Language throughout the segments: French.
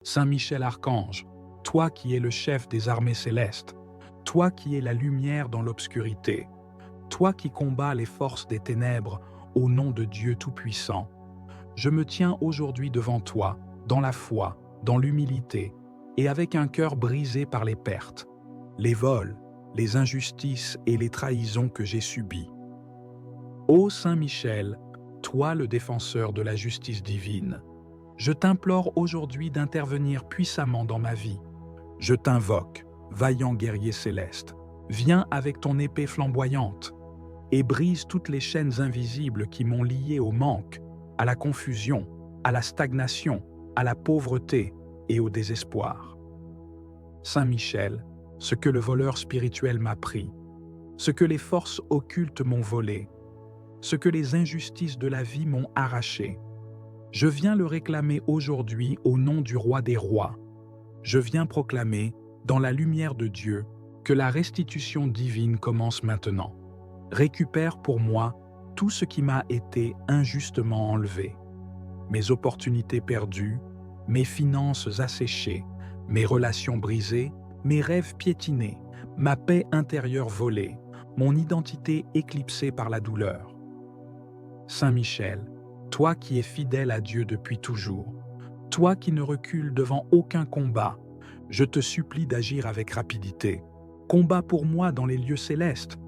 Saint Michel Archange, toi qui es le chef des armées célestes, toi qui es la lumière dans l'obscurité, toi qui combats les forces des ténèbres au nom de Dieu Tout-Puissant, je me tiens aujourd'hui devant toi, dans la foi, dans l'humilité, et avec un cœur brisé par les pertes, les vols, les injustices et les trahisons que j'ai subies. Ô Saint Michel, toi le défenseur de la justice divine, je t'implore aujourd'hui d'intervenir puissamment dans ma vie. Je t'invoque, vaillant guerrier céleste, viens avec ton épée flamboyante et brise toutes les chaînes invisibles qui m'ont lié au manque, à la confusion, à la stagnation, à la pauvreté et au désespoir. Saint Michel, ce que le voleur spirituel m'a pris, ce que les forces occultes m'ont volé, ce que les injustices de la vie m'ont arraché, je viens le réclamer aujourd'hui au nom du Roi des Rois. Je viens proclamer, dans la lumière de Dieu, que la restitution divine commence maintenant. Récupère pour moi tout ce qui m'a été injustement enlevé. Mes opportunités perdues, mes finances asséchées, mes relations brisées, mes rêves piétinés, ma paix intérieure volée, mon identité éclipsée par la douleur. Saint Michel, toi qui es fidèle à Dieu depuis toujours, toi qui ne recules devant aucun combat, je te supplie d'agir avec rapidité. Combat pour moi dans les lieux célestes.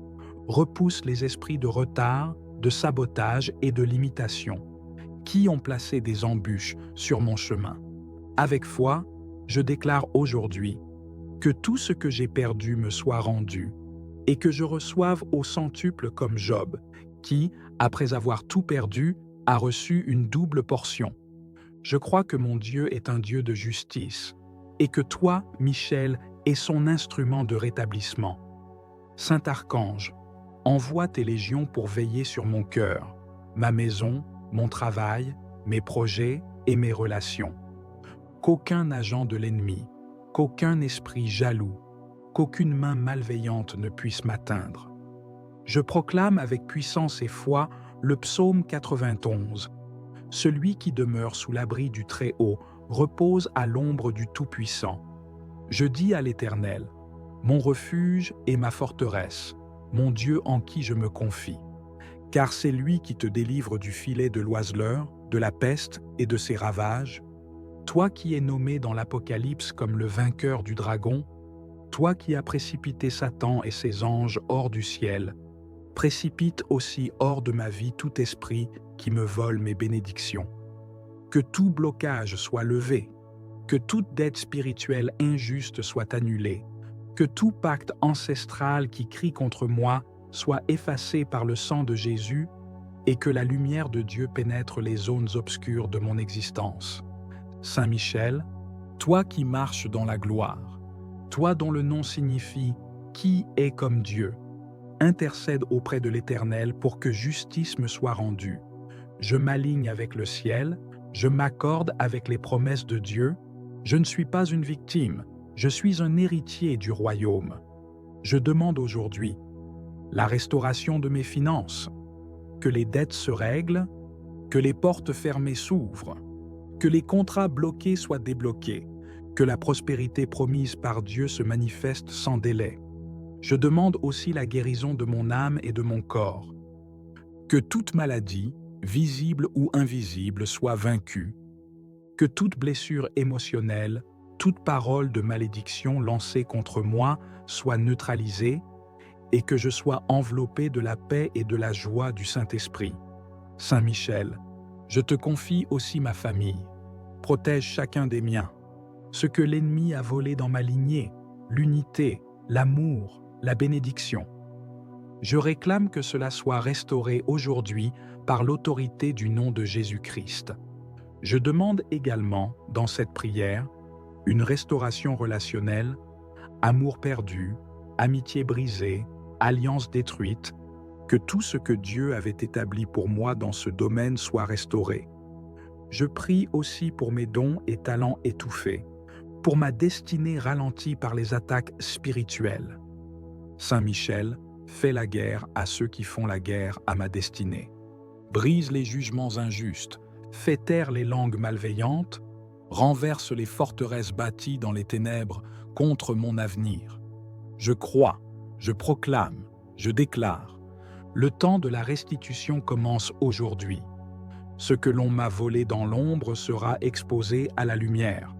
Repousse les esprits de retard, de sabotage et de limitation, qui ont placé des embûches sur mon chemin. Avec foi, je déclare aujourd'hui que tout ce que j'ai perdu me soit rendu et que je reçoive au centuple comme Job, qui, après avoir tout perdu, a reçu une double portion. Je crois que mon Dieu est un Dieu de justice et que toi, Michel, es son instrument de rétablissement. Saint Archange, envoie tes légions pour veiller sur mon cœur, ma maison, mon travail, mes projets et mes relations. Qu'aucun agent de l'ennemi, qu'aucun esprit jaloux, qu'aucune main malveillante ne puisse m'atteindre. Je proclame avec puissance et foi le psaume 91. Celui qui demeure sous l'abri du Très-Haut repose à l'ombre du Tout-Puissant. Je dis à l'Éternel, mon refuge et ma forteresse, mon Dieu en qui je me confie. Car c'est lui qui te délivre du filet de l'oiseleur, de la peste et de ses ravages. Toi qui es nommé dans l'Apocalypse comme le vainqueur du dragon, toi qui as précipité Satan et ses anges hors du ciel, précipite aussi hors de ma vie tout esprit qui me vole mes bénédictions. Que tout blocage soit levé, que toute dette spirituelle injuste soit annulée, que tout pacte ancestral qui crie contre moi soit effacé par le sang de Jésus et que la lumière de Dieu pénètre les zones obscures de mon existence. Saint Michel, toi qui marches dans la gloire, toi dont le nom signifie « qui est comme Dieu », intercède auprès de l'Éternel pour que justice me soit rendue. Je m'aligne avec le ciel, je m'accorde avec les promesses de Dieu. Je ne suis pas une victime, je suis un héritier du royaume. Je demande aujourd'hui la restauration de mes finances, que les dettes se règlent, que les portes fermées s'ouvrent, que les contrats bloqués soient débloqués, que la prospérité promise par Dieu se manifeste sans délai. Je demande aussi la guérison de mon âme et de mon corps. Que toute maladie, visible ou invisible, soit vaincue. Que toute blessure émotionnelle, toute parole de malédiction lancée contre moi soit neutralisée et que je sois enveloppé de la paix et de la joie du Saint-Esprit. Saint Michel, je te confie aussi ma famille. Protège chacun des miens. Ce que l'ennemi a volé dans ma lignée, l'unité, l'amour, la bénédiction. Je réclame que cela soit restauré aujourd'hui par l'autorité du nom de Jésus-Christ. Je demande également, dans cette prière, une restauration relationnelle, amour perdu, amitié brisée, alliance détruite, que tout ce que Dieu avait établi pour moi dans ce domaine soit restauré. Je prie aussi pour mes dons et talents étouffés, pour ma destinée ralentie par les attaques spirituelles. Saint Michel, fais la guerre à ceux qui font la guerre à ma destinée. Brise les jugements injustes, fais taire les langues malveillantes, renverse les forteresses bâties dans les ténèbres contre mon avenir. Je crois, je proclame, je déclare. Le temps de la restitution commence aujourd'hui. Ce que l'on m'a volé dans l'ombre sera exposé à la lumière.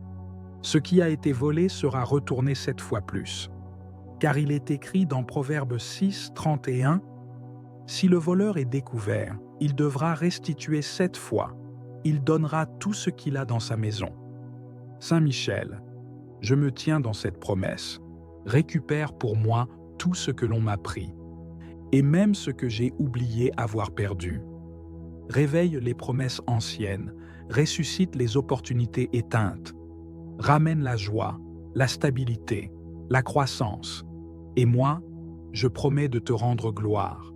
Ce qui a été volé sera retourné 7 fois plus. Car il est écrit dans Proverbe 6, 31, « Si le voleur est découvert, il devra restituer 7 fois. Il donnera tout ce qu'il a dans sa maison. » Saint Michel, je me tiens dans cette promesse. Récupère pour moi tout ce que l'on m'a pris, et même ce que j'ai oublié avoir perdu. Réveille les promesses anciennes, ressuscite les opportunités éteintes, ramène la joie, la stabilité, la croissance. Et moi, je promets de te rendre gloire,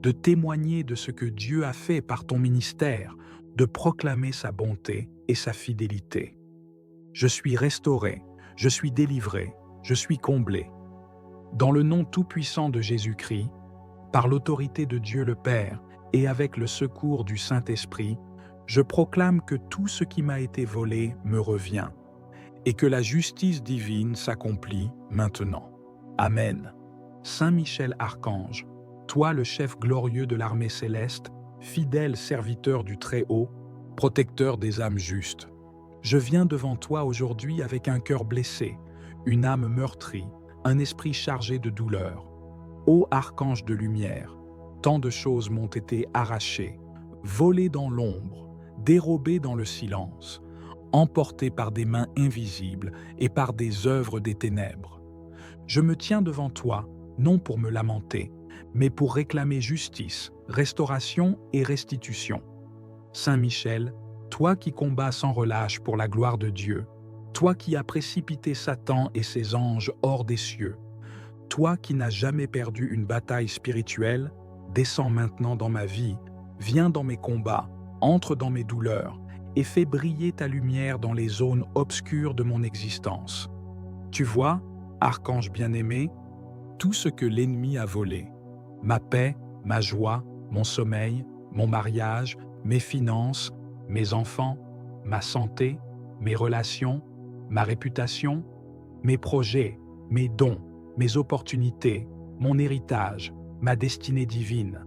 de témoigner de ce que Dieu a fait par ton ministère, de proclamer sa bonté et sa fidélité. Je suis restauré, je suis délivré, je suis comblé. Dans le nom tout-puissant de Jésus-Christ, par l'autorité de Dieu le Père et avec le secours du Saint-Esprit, je proclame que tout ce qui m'a été volé me revient et que la justice divine s'accomplit maintenant. Amen. Saint Michel Archange, toi le chef glorieux de l'armée céleste, fidèle serviteur du Très-Haut, protecteur des âmes justes, je viens devant toi aujourd'hui avec un cœur blessé, une âme meurtrie, un esprit chargé de douleur. Ô archange de lumière, tant de choses m'ont été arrachées, volées dans l'ombre, dérobées dans le silence, emportées par des mains invisibles et par des œuvres des ténèbres. Je me tiens devant toi, non pour me lamenter, mais pour réclamer justice, restauration et restitution. Saint Michel, toi qui combats sans relâche pour la gloire de Dieu, toi qui as précipité Satan et ses anges hors des cieux, toi qui n'as jamais perdu une bataille spirituelle, descends maintenant dans ma vie, viens dans mes combats, entre dans mes douleurs et fais briller ta lumière dans les zones obscures de mon existence. Tu vois, archange bien-aimé, tout ce que l'ennemi a volé, ma paix, ma joie, mon sommeil, mon mariage, mes finances, mes enfants, ma santé, mes relations, ma réputation, mes projets, mes dons, mes opportunités, mon héritage, ma destinée divine.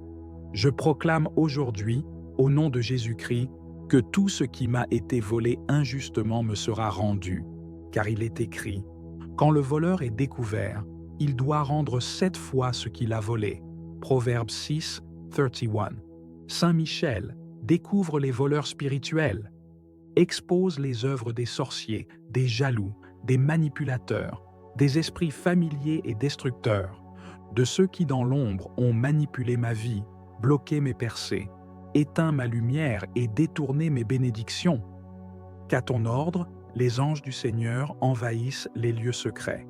Je proclame aujourd'hui, au nom de Jésus-Christ, que tout ce qui m'a été volé injustement me sera rendu, car il est écrit, « Quand le voleur est découvert, il doit rendre 7 fois ce qu'il a volé. » Proverbe 6, 31. Saint Michel découvre les voleurs spirituels, expose les œuvres des sorciers, des jaloux, des manipulateurs, des esprits familiers et destructeurs, de ceux qui dans l'ombre ont manipulé ma vie, bloqué mes percées, éteint ma lumière et détourné mes bénédictions. Qu'à ton ordre, les anges du Seigneur envahissent les lieux secrets,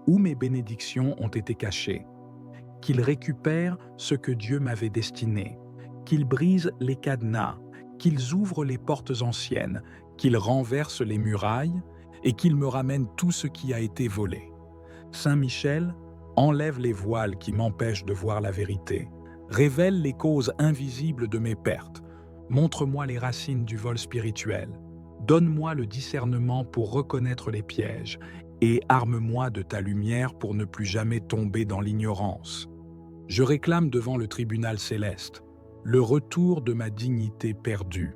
où mes bénédictions ont été cachées, qu'ils récupèrent ce que Dieu m'avait destiné, qu'ils brisent les cadenas, qu'ils ouvrent les portes anciennes, qu'ils renversent les murailles et qu'ils me ramènent tout ce qui a été volé. Saint Michel, enlève les voiles qui m'empêchent de voir la vérité, révèle les causes invisibles de mes pertes, montre-moi les racines du vol spirituel, donne-moi le discernement pour reconnaître les pièges et arme-moi de ta lumière pour ne plus jamais tomber dans l'ignorance. Je réclame devant le tribunal céleste le retour de ma dignité perdue,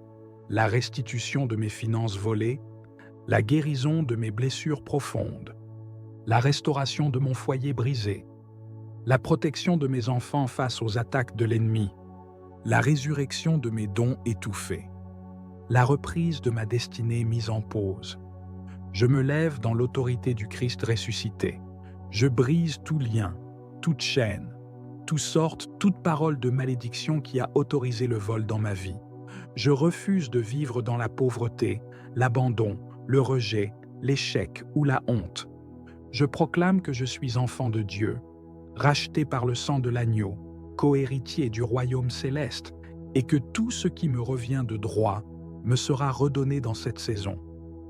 la restitution de mes finances volées, la guérison de mes blessures profondes, la restauration de mon foyer brisé, la protection de mes enfants face aux attaques de l'ennemi, la résurrection de mes dons étouffés, la reprise de ma destinée mise en pause. Je me lève dans l'autorité du Christ ressuscité. Je brise tout lien, toute chaîne, toute parole de malédiction qui a autorisé le vol dans ma vie. Je refuse de vivre dans la pauvreté, l'abandon, le rejet, l'échec ou la honte. Je proclame que je suis enfant de Dieu, racheté par le sang de l'agneau, co-héritier du royaume céleste, et que tout ce qui me revient de droit me sera redonné dans cette saison.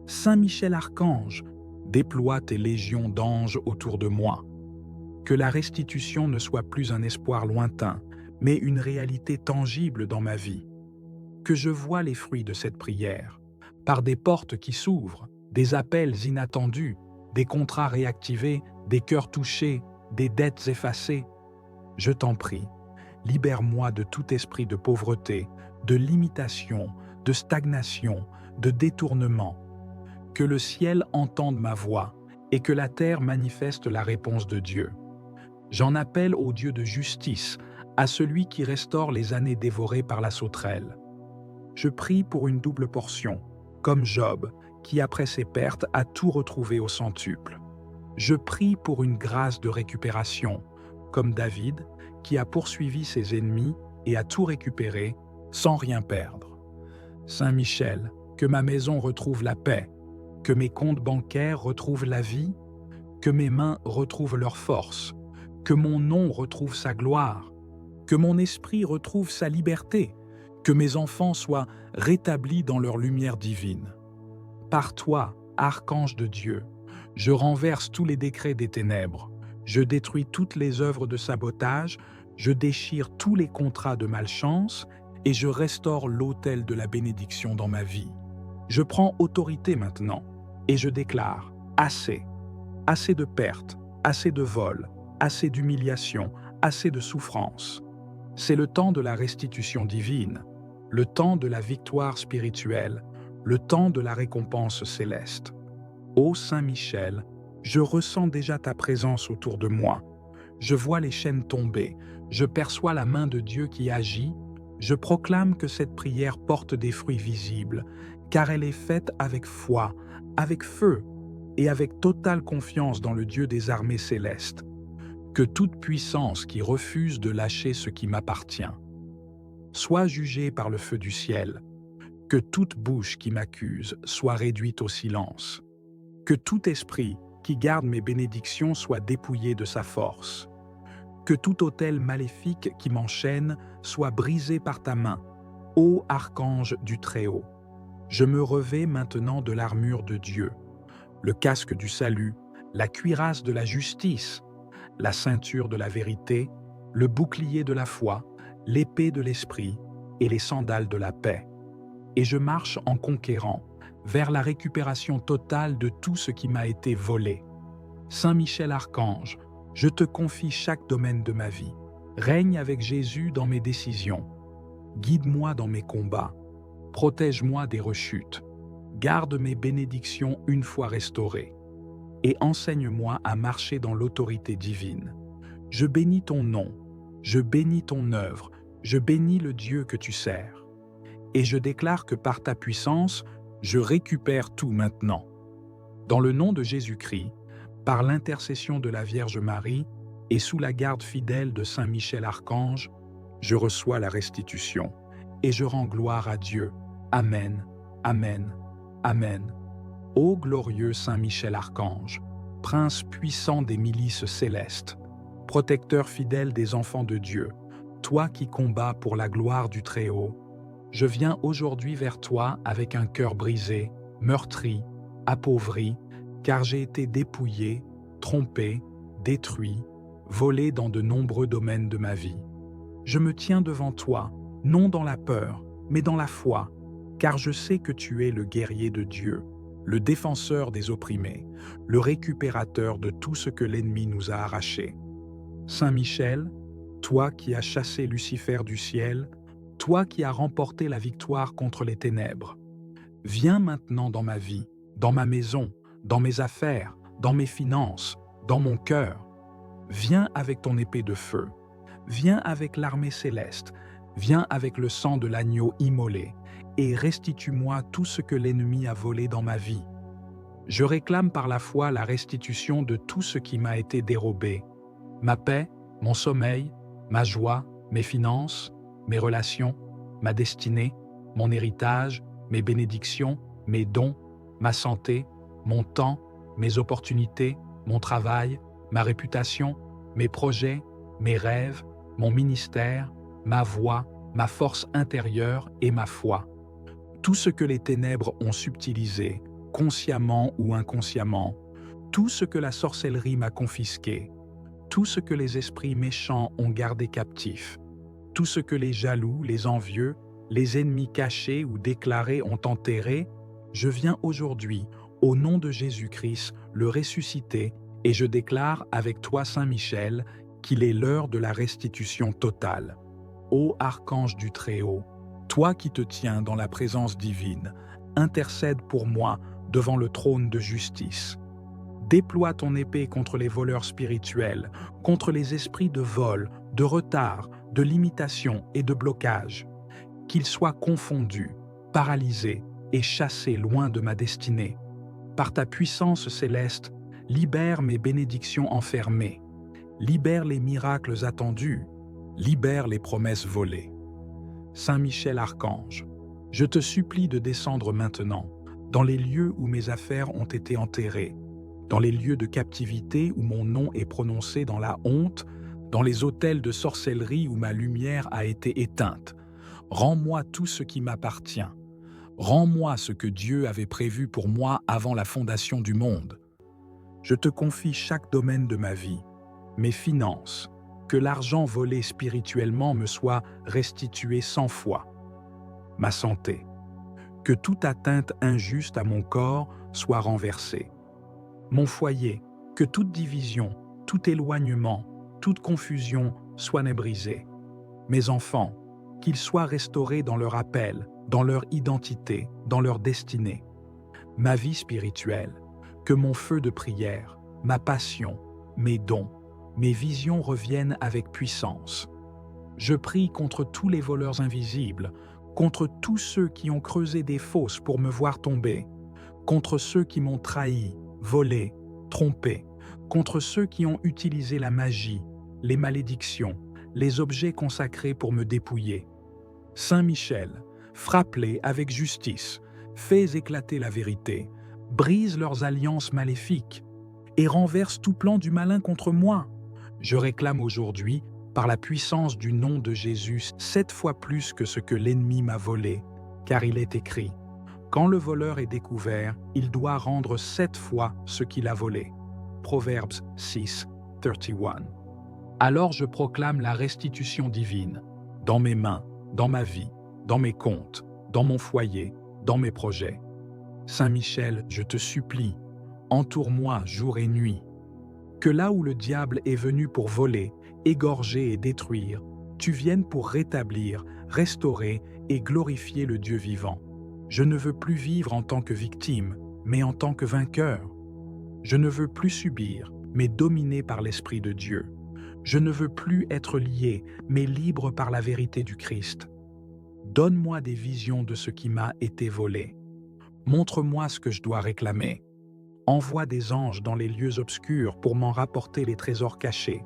Saint Michel Archange, déploie tes légions d'anges autour de moi. Que la restitution ne soit plus un espoir lointain, mais une réalité tangible dans ma vie. Que je voie les fruits de cette prière, par des portes qui s'ouvrent, des appels inattendus, des contrats réactivés, des cœurs touchés, des dettes effacées. Je t'en prie, libère-moi de tout esprit de pauvreté, de limitation, de stagnation, de détournement. Que le ciel entende ma voix et que la terre manifeste la réponse de Dieu. J'en appelle au Dieu de justice, à celui qui restaure les années dévorées par la sauterelle. Je prie pour une double portion, comme Job, qui après ses pertes a tout retrouvé au centuple. Je prie pour une grâce de récupération, comme David, qui a poursuivi ses ennemis et a tout récupéré sans rien perdre. Saint Michel, que ma maison retrouve la paix, que mes comptes bancaires retrouvent la vie, que mes mains retrouvent leur force, que mon nom retrouve sa gloire, que mon esprit retrouve sa liberté, que mes enfants soient rétablis dans leur lumière divine. Par toi, archange de Dieu, je renverse tous les décrets des ténèbres, je détruis toutes les œuvres de sabotage, je déchire tous les contrats de malchance et je restaure l'autel de la bénédiction dans ma vie. Je prends autorité maintenant et je déclare assez, assez de pertes, assez de vols, assez d'humiliation, assez de souffrance. C'est le temps de la restitution divine, le temps de la victoire spirituelle, le temps de la récompense céleste. Ô Saint Michel, je ressens déjà ta présence autour de moi. Je vois les chaînes tomber, je perçois la main de Dieu qui agit, je proclame que cette prière porte des fruits visibles, car elle est faite avec foi, avec feu et avec totale confiance dans le Dieu des armées célestes. Que toute puissance qui refuse de lâcher ce qui m'appartient soit jugée par le feu du ciel, que toute bouche qui m'accuse soit réduite au silence, que tout esprit qui garde mes bénédictions soit dépouillé de sa force, que tout autel maléfique qui m'enchaîne soit brisé par ta main, ô archange du Très-Haut. Je me revais maintenant de l'armure de Dieu, le casque du salut, la cuirasse de la justice, la ceinture de la vérité, le bouclier de la foi, l'épée de l'esprit et les sandales de la paix. Et je marche en conquérant vers la récupération totale de tout ce qui m'a été volé. Saint Michel Archange, je te confie chaque domaine de ma vie. Règne avec Jésus dans mes décisions. Guide-moi dans mes combats. Protège-moi des rechutes. Garde mes bénédictions une fois restaurées. Et enseigne-moi à marcher dans l'autorité divine. Je bénis ton nom, je bénis ton œuvre, je bénis le Dieu que tu sers. Et je déclare que par ta puissance, je récupère tout maintenant. Dans le nom de Jésus-Christ, par l'intercession de la Vierge Marie et sous la garde fidèle de Saint Michel Archange, je reçois la restitution et je rends gloire à Dieu. Amen, Amen, Amen. Ô glorieux Saint Michel Archange, prince puissant des milices célestes, protecteur fidèle des enfants de Dieu, toi qui combats pour la gloire du Très-Haut, je viens aujourd'hui vers toi avec un cœur brisé, meurtri, appauvri, car j'ai été dépouillé, trompé, détruit, volé dans de nombreux domaines de ma vie. Je me tiens devant toi, non dans la peur, mais dans la foi, car je sais que tu es le guerrier de Dieu, le défenseur des opprimés, le récupérateur de tout ce que l'ennemi nous a arraché. Saint Michel, toi qui as chassé Lucifer du ciel, toi qui as remporté la victoire contre les ténèbres, viens maintenant dans ma vie, dans ma maison, dans mes affaires, dans mes finances, dans mon cœur. Viens avec ton épée de feu, viens avec l'armée céleste, viens avec le sang de l'agneau immolé, et restitue-moi tout ce que l'ennemi a volé dans ma vie. Je réclame par la foi la restitution de tout ce qui m'a été dérobé, ma paix, mon sommeil, ma joie, mes finances, mes relations, ma destinée, mon héritage, mes bénédictions, mes dons, ma santé, mon temps, mes opportunités, mon travail, ma réputation, mes projets, mes rêves, mon ministère, ma voix, ma force intérieure et ma foi. Tout ce que les ténèbres ont subtilisé, consciemment ou inconsciemment, tout ce que la sorcellerie m'a confisqué, tout ce que les esprits méchants ont gardé captif, tout ce que les jaloux, les envieux, les ennemis cachés ou déclarés ont enterré, Je viens aujourd'hui, au nom de Jésus-Christ, le ressuscité, et je déclare avec toi, Saint Michel, qu'il est l'heure de la restitution totale. Ô archange du Très-Haut, toi qui te tiens dans la présence divine, intercède pour moi devant le trône de justice. Déploie ton épée contre les voleurs spirituels, contre les esprits de vol, de retard, de limitation et de blocage. Qu'ils soient confondus, paralysés et chassés loin de ma destinée. Par ta puissance céleste, libère mes bénédictions enfermées, libère les miracles attendus, libère les promesses volées. Saint Michel Archange, je te supplie de descendre maintenant dans les lieux où mes affaires ont été enterrées, dans les lieux de captivité où mon nom est prononcé dans la honte, dans les autels de sorcellerie où ma lumière a été éteinte. Rends-moi tout ce qui m'appartient. Rends-moi ce que Dieu avait prévu pour moi avant la fondation du monde. Je te confie chaque domaine de ma vie, mes finances, que l'argent volé spirituellement me soit restitué 100 fois, ma santé, que toute atteinte injuste à mon corps soit renversée, mon foyer, que toute division, tout éloignement, toute confusion soit brisée, mes enfants, qu'ils soient restaurés dans leur appel, dans leur identité, dans leur destinée, ma vie spirituelle, que mon feu de prière, ma passion, mes dons, mes visions reviennent avec puissance. Je prie contre tous les voleurs invisibles, contre tous ceux qui ont creusé des fosses pour me voir tomber, contre ceux qui m'ont trahi, volé, trompé, contre ceux qui ont utilisé la magie, les malédictions, les objets consacrés pour me dépouiller. Saint Michel, frappe-les avec justice, fais éclater la vérité, brise leurs alliances maléfiques et renverse tout plan du malin contre moi. Je réclame aujourd'hui, par la puissance du nom de Jésus, 7 fois plus que ce que l'ennemi m'a volé, car il est écrit, quand le voleur est découvert, il doit rendre 7 fois ce qu'il a volé. Proverbes 6, 31. Alors je proclame la restitution divine, dans mes mains, dans ma vie, dans mes comptes, dans mon foyer, dans mes projets. Saint Michel, je te supplie, entoure-moi jour et nuit. Que là où le diable est venu pour voler, égorger et détruire, tu viennes pour rétablir, restaurer et glorifier le Dieu vivant. Je ne veux plus vivre en tant que victime, mais en tant que vainqueur. Je ne veux plus subir, mais dominé par l'Esprit de Dieu. Je ne veux plus être lié, mais libre par la vérité du Christ. Donne-moi des visions de ce qui m'a été volé. Montre-moi ce que je dois réclamer. Envoie des anges dans les lieux obscurs pour m'en rapporter les trésors cachés.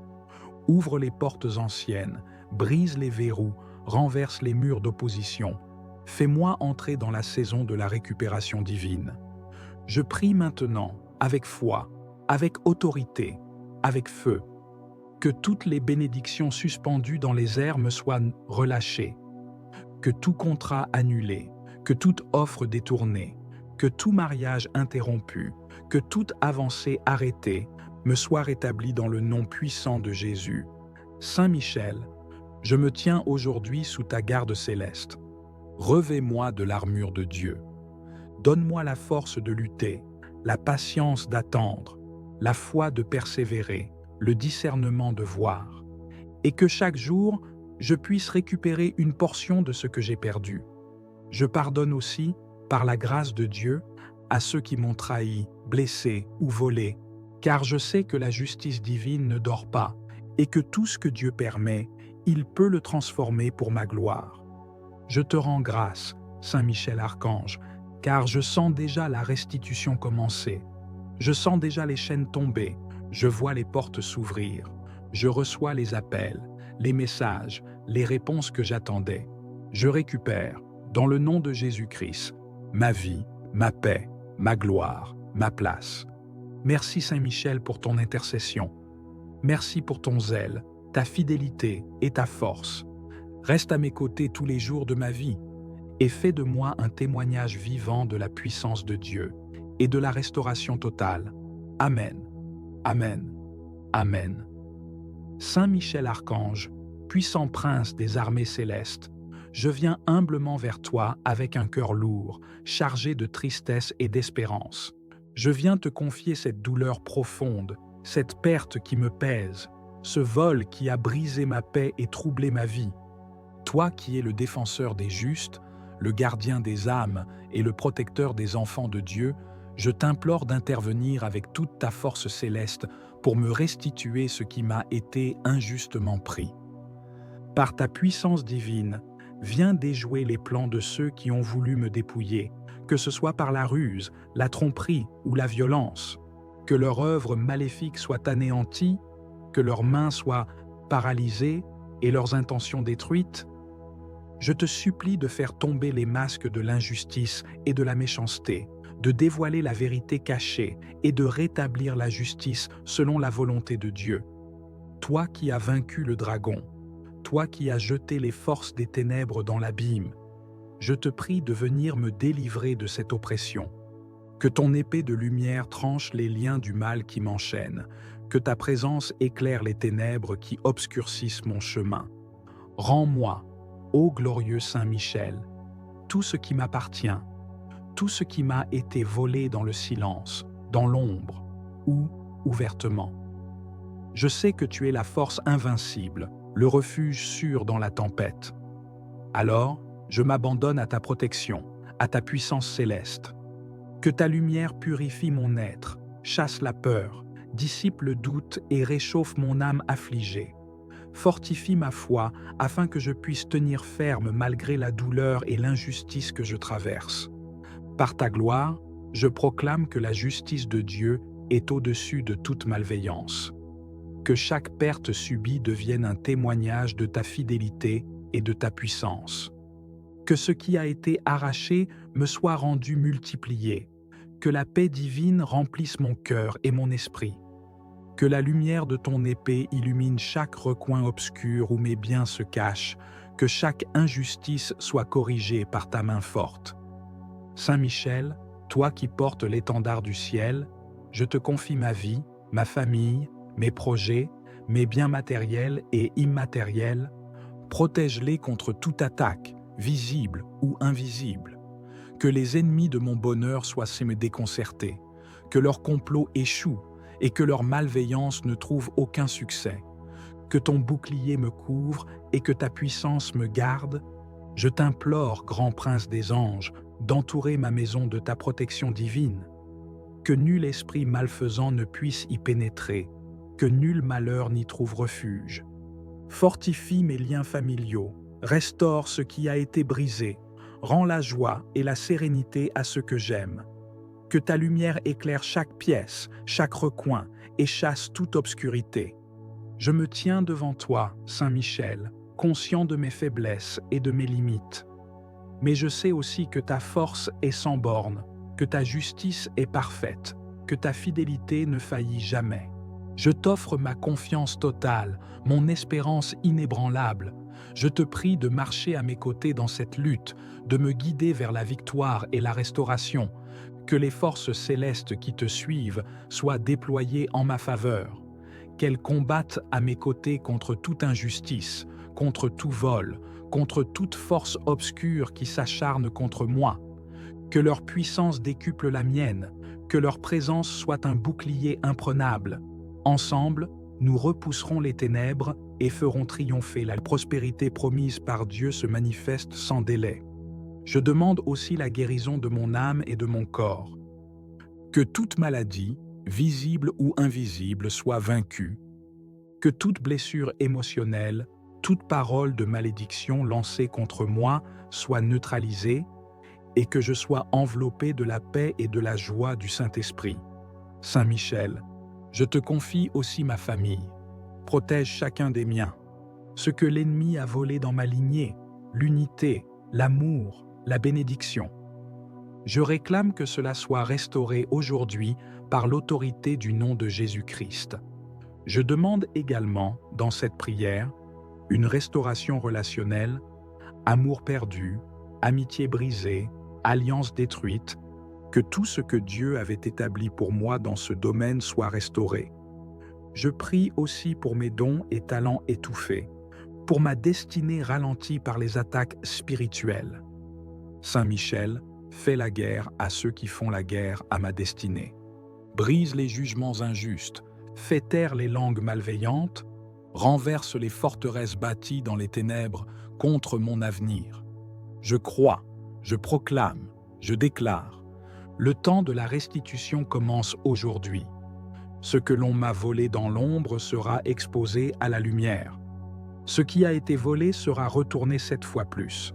Ouvre les portes anciennes, brise les verrous, renverse les murs d'opposition. Fais-moi entrer dans la saison de la récupération divine. Je prie maintenant, avec foi, avec autorité, avec feu, que toutes les bénédictions suspendues dans les airs me soient relâchées, que tout contrat annulé, que toute offre détournée, que tout mariage interrompu, que toute avancée arrêtée me soit rétablie dans le nom puissant de Jésus. Saint Michel, je me tiens aujourd'hui sous ta garde céleste. Revêt-moi de l'armure de Dieu. Donne-moi la force de lutter, la patience d'attendre, la foi de persévérer, le discernement de voir, et que chaque jour, je puisse récupérer une portion de ce que j'ai perdu. Je pardonne aussi, par la grâce de Dieu, à ceux qui m'ont trahi, blessé ou volé, car je sais que la justice divine ne dort pas et que tout ce que Dieu permet, il peut le transformer pour ma gloire. Je te rends grâce, Saint Michel Archange, car je sens déjà la restitution commencer. Je sens déjà les chaînes tomber, je vois les portes s'ouvrir, je reçois les appels, les messages, les réponses que j'attendais. Je récupère, dans le nom de Jésus-Christ, ma vie, ma paix, ma gloire, ma place. Merci Saint Michel pour ton intercession. Merci pour ton zèle, ta fidélité et ta force. Reste à mes côtés tous les jours de ma vie et fais de moi un témoignage vivant de la puissance de Dieu et de la restauration totale. Amen. Amen. Amen. Saint Michel Archange, puissant prince des armées célestes, Je viens humblement vers toi avec un cœur lourd, chargé de tristesse et d'espérance. Je viens te confier cette douleur profonde, cette perte qui me pèse, ce vol qui a brisé ma paix et troublé ma vie. Toi qui es le défenseur des justes, le gardien des âmes et le protecteur des enfants de Dieu, je t'implore d'intervenir avec toute ta force céleste pour me restituer ce qui m'a été injustement pris. Par ta puissance divine, viens déjouer les plans de ceux qui ont voulu me dépouiller, que ce soit par la ruse, la tromperie ou la violence. Que leur œuvre maléfique soit anéantie, que leurs mains soient paralysées et leurs intentions détruites. Je te supplie de faire tomber les masques de l'injustice et de la méchanceté, de dévoiler la vérité cachée et de rétablir la justice selon la volonté de Dieu. Toi qui as vaincu le dragon, toi qui as jeté les forces des ténèbres dans l'abîme, je te prie de venir me délivrer de cette oppression. Que ton épée de lumière tranche les liens du mal qui m'enchaînent, que ta présence éclaire les ténèbres qui obscurcissent mon chemin. Rends-moi, ô glorieux Saint Michel, tout ce qui m'appartient, tout ce qui m'a été volé dans le silence, dans l'ombre ou ouvertement. Je sais que tu es la force invincible, le refuge sûr dans la tempête. Alors, je m'abandonne à ta protection, à ta puissance céleste. Que ta lumière purifie mon être, chasse la peur, dissipe le doute et réchauffe mon âme affligée. Fortifie ma foi afin que je puisse tenir ferme malgré la douleur et l'injustice que je traverse. Par ta gloire, je proclame que la justice de Dieu est au-dessus de toute malveillance. Que chaque perte subie devienne un témoignage de ta fidélité et de ta puissance. Que ce qui a été arraché me soit rendu multiplié. Que la paix divine remplisse mon cœur et mon esprit. Que la lumière de ton épée illumine chaque recoin obscur où mes biens se cachent. Que chaque injustice soit corrigée par ta main forte. Saint Michel, toi qui portes l'étendard du ciel, je te confie ma vie, ma famille, mes projets, mes biens matériels et immatériels. Protège-les contre toute attaque, visible ou invisible. Que les ennemis de mon bonheur soient déconcertés, que leur complot échoue et que leur malveillance ne trouve aucun succès. Que ton bouclier me couvre et que ta puissance me garde. Je t'implore, grand prince des anges, d'entourer ma maison de ta protection divine. Que nul esprit malfaisant ne puisse y pénétrer, que nul malheur n'y trouve refuge. Fortifie mes liens familiaux, restaure ce qui a été brisé, rends la joie et la sérénité à ceux que j'aime. Que ta lumière éclaire chaque pièce, chaque recoin et chasse toute obscurité. Je me tiens devant toi, Saint Michel, conscient de mes faiblesses et de mes limites. Mais je sais aussi que ta force est sans bornes, que ta justice est parfaite, que ta fidélité ne faillit jamais. Je t'offre ma confiance totale, mon espérance inébranlable. Je te prie de marcher à mes côtés dans cette lutte, de me guider vers la victoire et la restauration. Que les forces célestes qui te suivent soient déployées en ma faveur. Qu'elles combattent à mes côtés contre toute injustice, contre tout vol, contre toute force obscure qui s'acharne contre moi. Que leur puissance décuple la mienne, que leur présence soit un bouclier imprenable. Ensemble, nous repousserons les ténèbres et ferons triompher la prospérité promise par Dieu se manifeste sans délai. Je demande aussi la guérison de mon âme et de mon corps. Que toute maladie, visible ou invisible, soit vaincue. Que toute blessure émotionnelle, toute parole de malédiction lancée contre moi soit neutralisée et que je sois enveloppé de la paix et de la joie du Saint-Esprit. Saint Michel, je te confie aussi ma famille. Protège chacun des miens. Ce que l'ennemi a volé dans ma lignée, l'unité, l'amour, la bénédiction. Je réclame que cela soit restauré aujourd'hui par l'autorité du nom de Jésus-Christ. Je demande également, dans cette prière, une restauration relationnelle, amour perdu, amitié brisée, alliance détruite, que tout ce que Dieu avait établi pour moi dans ce domaine soit restauré. Je prie aussi pour mes dons et talents étouffés, pour ma destinée ralentie par les attaques spirituelles. Saint Michel, fais la guerre à ceux qui font la guerre à ma destinée. Brise les jugements injustes, fais taire les langues malveillantes, renverse les forteresses bâties dans les ténèbres contre mon avenir. Je crois, je proclame, je déclare. Le temps de la restitution commence aujourd'hui. Ce que l'on m'a volé dans l'ombre sera exposé à la lumière. Ce qui a été volé sera retourné 7 fois plus.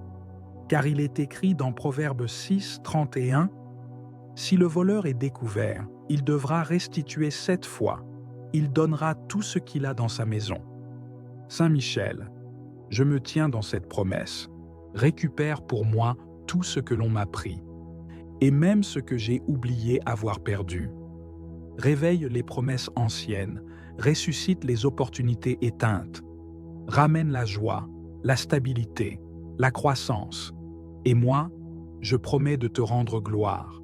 Car il est écrit dans Proverbe 6, 31, « Si le voleur est découvert, il devra restituer 7 fois. Il donnera tout ce qu'il a dans sa maison. » Saint Michel, je me tiens dans cette promesse. Récupère pour moi tout ce que l'on m'a pris, et même ce que j'ai oublié avoir perdu. Réveille les promesses anciennes, ressuscite les opportunités éteintes, ramène la joie, la stabilité, la croissance. Et moi, je promets de te rendre gloire,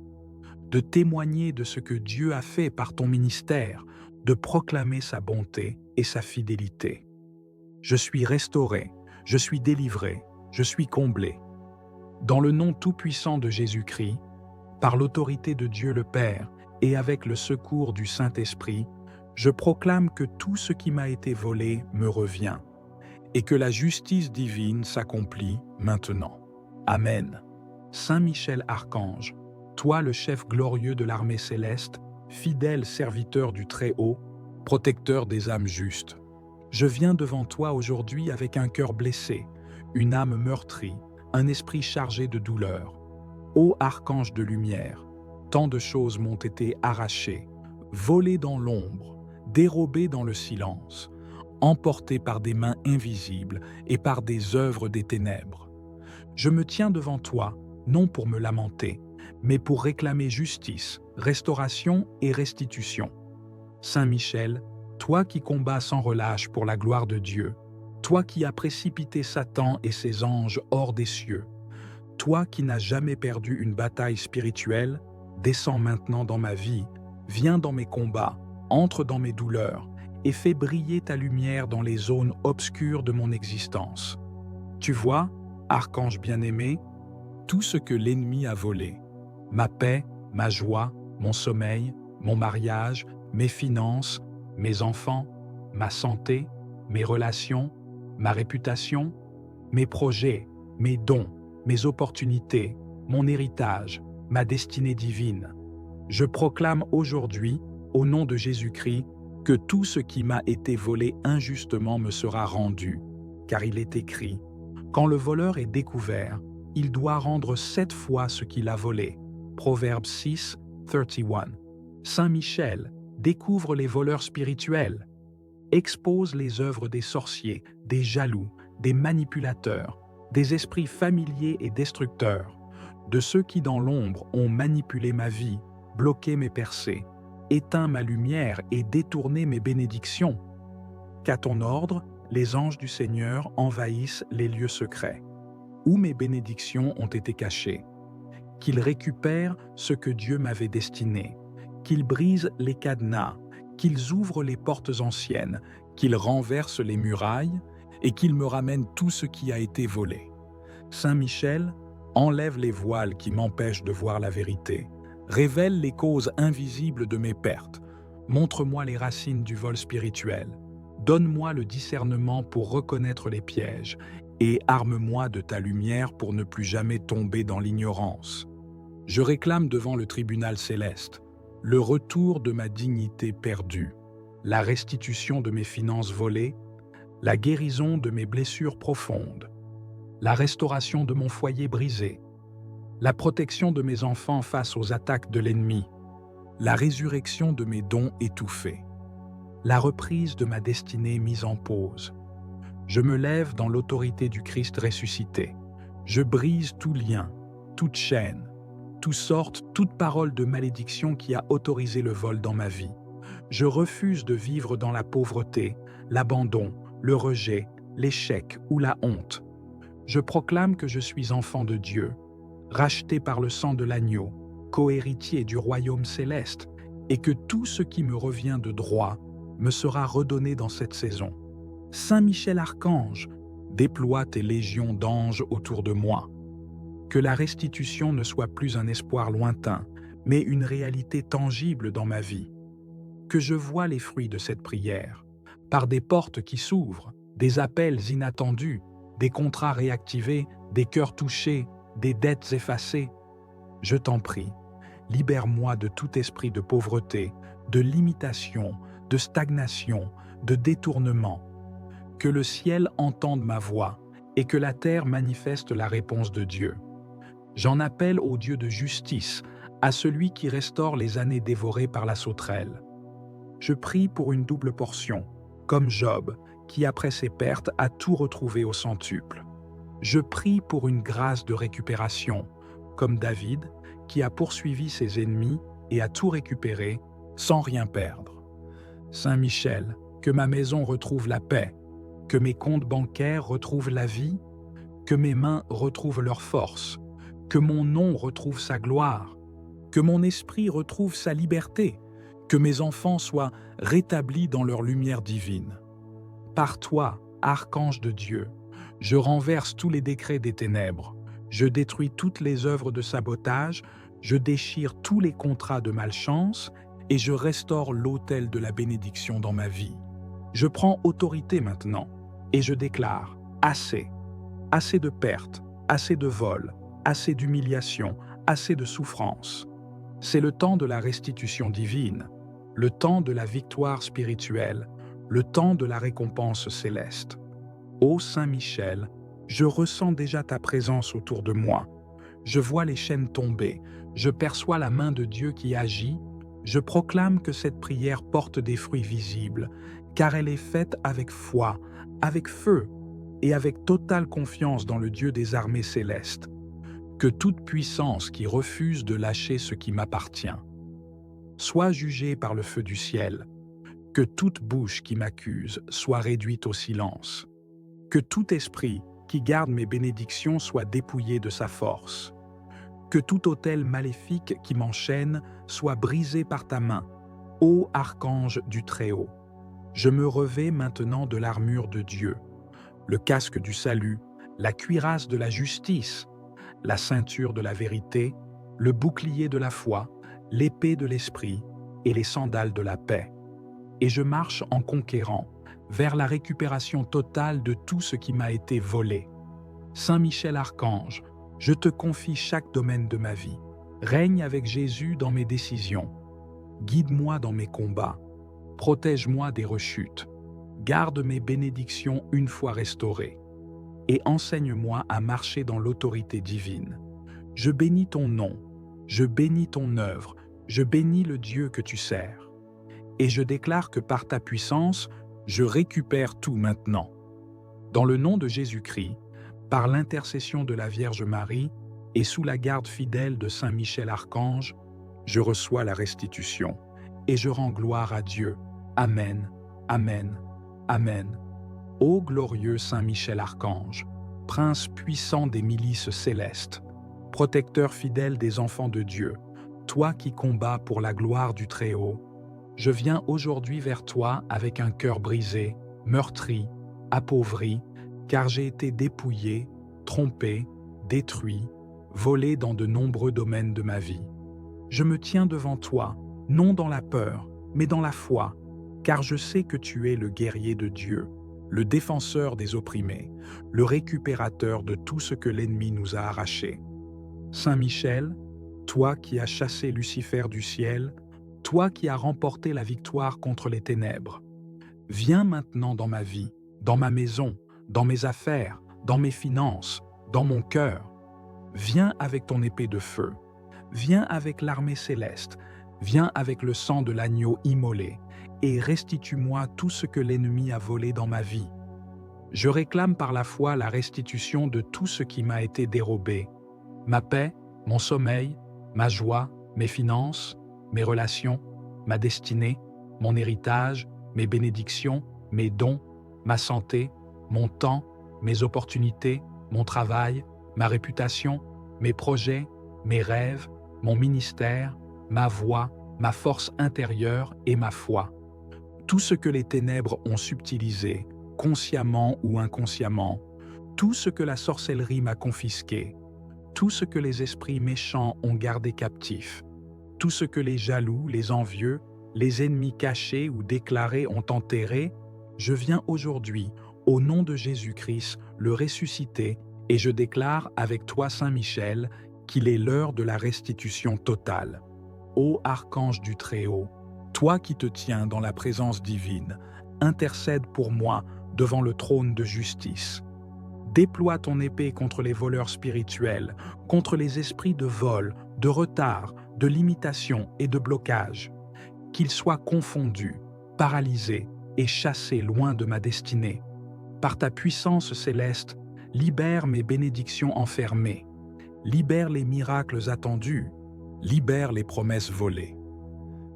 de témoigner de ce que Dieu a fait par ton ministère, de proclamer sa bonté et sa fidélité. Je suis restauré, je suis délivré, je suis comblé. Dans le nom tout-puissant de Jésus-Christ, par l'autorité de Dieu le Père et avec le secours du Saint-Esprit, je proclame que tout ce qui m'a été volé me revient et que la justice divine s'accomplit maintenant. Amen. Saint Michel Archange, toi le chef glorieux de l'armée céleste, fidèle serviteur du Très-Haut, protecteur des âmes justes, je viens devant toi aujourd'hui avec un cœur blessé, une âme meurtrie, un esprit chargé de douleur. Ô archange de lumière, tant de choses m'ont été arrachées, volées dans l'ombre, dérobées dans le silence, emportées par des mains invisibles et par des œuvres des ténèbres. Je me tiens devant toi, non pour me lamenter, mais pour réclamer justice, restauration et restitution. Saint Michel, toi qui combats sans relâche pour la gloire de Dieu, toi qui as précipité Satan et ses anges hors des cieux, toi qui n'as jamais perdu une bataille spirituelle, descends maintenant dans ma vie, viens dans mes combats, entre dans mes douleurs et fais briller ta lumière dans les zones obscures de mon existence. Tu vois, archange bien-aimé, tout ce que l'ennemi a volé, ma paix, ma joie, mon sommeil, mon mariage, mes finances, mes enfants, ma santé, mes relations, ma réputation, mes projets, mes dons, mes opportunités, mon héritage, ma destinée divine. Je proclame aujourd'hui, au nom de Jésus-Christ, que tout ce qui m'a été volé injustement me sera rendu, car il est écrit, « Quand le voleur est découvert, il doit rendre 7 fois ce qu'il a volé. » Proverbe 6, 31. Saint Michel découvre les voleurs spirituels, expose les œuvres des sorciers, des jaloux, des manipulateurs, des esprits familiers et destructeurs, de ceux qui dans l'ombre ont manipulé ma vie, bloqué mes percées, éteint ma lumière et détourné mes bénédictions. Qu'à ton ordre, les anges du Seigneur envahissent les lieux secrets, où mes bénédictions ont été cachées, qu'ils récupèrent ce que Dieu m'avait destiné, qu'ils brisent les cadenas, qu'ils ouvrent les portes anciennes, qu'ils renversent les murailles et qu'ils me ramènent tout ce qui a été volé. Saint Michel, enlève les voiles qui m'empêchent de voir la vérité, révèle les causes invisibles de mes pertes, montre-moi les racines du vol spirituel, donne-moi le discernement pour reconnaître les pièges et arme-moi de ta lumière pour ne plus jamais tomber dans l'ignorance. Je réclame devant le tribunal céleste le retour de ma dignité perdue, la restitution de mes finances volées, la guérison de mes blessures profondes, la restauration de mon foyer brisé, la protection de mes enfants face aux attaques de l'ennemi, la résurrection de mes dons étouffés, la reprise de ma destinée mise en pause. Je me lève dans l'autorité du Christ ressuscité. Je brise tout lien, toute chaîne, toute parole de malédiction qui a autorisé le vol dans ma vie. Je refuse de vivre dans la pauvreté, l'abandon, le rejet, l'échec ou la honte. Je proclame que je suis enfant de Dieu, racheté par le sang de l'agneau, co-héritier du royaume céleste, et que tout ce qui me revient de droit me sera redonné dans cette saison. Saint Michel Archange, déploie tes légions d'anges autour de moi. Que la restitution ne soit plus un espoir lointain, mais une réalité tangible dans ma vie. Que je vois les fruits de cette prière, par des portes qui s'ouvrent, des appels inattendus, des contrats réactivés, des cœurs touchés, des dettes effacées. Je t'en prie, libère-moi de tout esprit de pauvreté, de limitation, de stagnation, de détournement. Que le ciel entende ma voix et que la terre manifeste la réponse de Dieu. J'en appelle au Dieu de justice, à celui qui restaure les années dévorées par la sauterelle. Je prie pour une double portion, comme Job, qui après ses pertes a tout retrouvé au centuple. Je prie pour une grâce de récupération, comme David, qui a poursuivi ses ennemis et a tout récupéré sans rien perdre. Saint Michel, que ma maison retrouve la paix, que mes comptes bancaires retrouvent la vie, que mes mains retrouvent leur force, que mon nom retrouve sa gloire, que mon esprit retrouve sa liberté, que mes enfants soient rétablis dans leur lumière divine. Par toi, archange de Dieu, je renverse tous les décrets des ténèbres, je détruis toutes les œuvres de sabotage, je déchire tous les contrats de malchance et je restaure l'autel de la bénédiction dans ma vie. Je prends autorité maintenant et je déclare assez, assez de pertes, assez de vols, assez d'humiliation, assez de souffrance. C'est le temps de la restitution divine, le temps de la victoire spirituelle, le temps de la récompense céleste. Ô Saint Michel, je ressens déjà ta présence autour de moi. Je vois les chaînes tomber, je perçois la main de Dieu qui agit, je proclame que cette prière porte des fruits visibles, car elle est faite avec foi, avec feu et avec totale confiance dans le Dieu des armées célestes. Que toute puissance qui refuse de lâcher ce qui m'appartient soit jugée par le feu du ciel, que toute bouche qui m'accuse soit réduite au silence, que tout esprit qui garde mes bénédictions soit dépouillé de sa force, que tout autel maléfique qui m'enchaîne soit brisé par ta main, ô archange du Très-Haut. Je me revais maintenant de l'armure de Dieu, le casque du salut, la cuirasse de la justice, la ceinture de la vérité, le bouclier de la foi, l'épée de l'esprit et les sandales de la paix. Et je marche en conquérant vers la récupération totale de tout ce qui m'a été volé. Saint Michel Archange, je te confie chaque domaine de ma vie. Règne avec Jésus dans mes décisions. Guide-moi dans mes combats. Protège-moi des rechutes. Garde mes bénédictions une fois restaurées. Et enseigne-moi à marcher dans l'autorité divine. Je bénis ton nom, je bénis ton œuvre, je bénis le Dieu que tu sers. Et je déclare que par ta puissance, je récupère tout maintenant. Dans le nom de Jésus-Christ, par l'intercession de la Vierge Marie et sous la garde fidèle de Saint Michel Archange, je reçois la restitution et je rends gloire à Dieu. Amen, Amen, Amen. Ô glorieux Saint Michel Archange, prince puissant des milices célestes, protecteur fidèle des enfants de Dieu, toi qui combats pour la gloire du Très-Haut, je viens aujourd'hui vers toi avec un cœur brisé, meurtri, appauvri, car j'ai été dépouillé, trompé, détruit, volé dans de nombreux domaines de ma vie. Je me tiens devant toi, non dans la peur, mais dans la foi, car je sais que tu es le guerrier de Dieu, le défenseur des opprimés, le récupérateur de tout ce que l'ennemi nous a arraché. Saint Michel, toi qui as chassé Lucifer du ciel, toi qui as remporté la victoire contre les ténèbres, viens maintenant dans ma vie, dans ma maison, dans mes affaires, dans mes finances, dans mon cœur. Viens avec ton épée de feu, viens avec l'armée céleste, viens avec le sang de l'agneau immolé, et restitue-moi tout ce que l'ennemi a volé dans ma vie. Je réclame par la foi la restitution de tout ce qui m'a été dérobé, ma paix, mon sommeil, ma joie, mes finances, mes relations, ma destinée, mon héritage, mes bénédictions, mes dons, ma santé, mon temps, mes opportunités, mon travail, ma réputation, mes projets, mes rêves, mon ministère, ma voix, ma force intérieure et ma foi. Tout ce que les ténèbres ont subtilisé, consciemment ou inconsciemment, tout ce que la sorcellerie m'a confisqué, tout ce que les esprits méchants ont gardé captif, tout ce que les jaloux, les envieux, les ennemis cachés ou déclarés ont enterré, je viens aujourd'hui, au nom de Jésus-Christ, le ressusciter, et je déclare avec toi, Saint Michel, qu'il est l'heure de la restitution totale. Ô archange du Très-Haut, toi qui te tiens dans la présence divine, intercède pour moi devant le trône de justice. Déploie ton épée contre les voleurs spirituels, contre les esprits de vol, de retard, de limitation et de blocage. Qu'ils soient confondus, paralysés et chassés loin de ma destinée. Par ta puissance céleste, libère mes bénédictions enfermées, libère les miracles attendus, libère les promesses volées.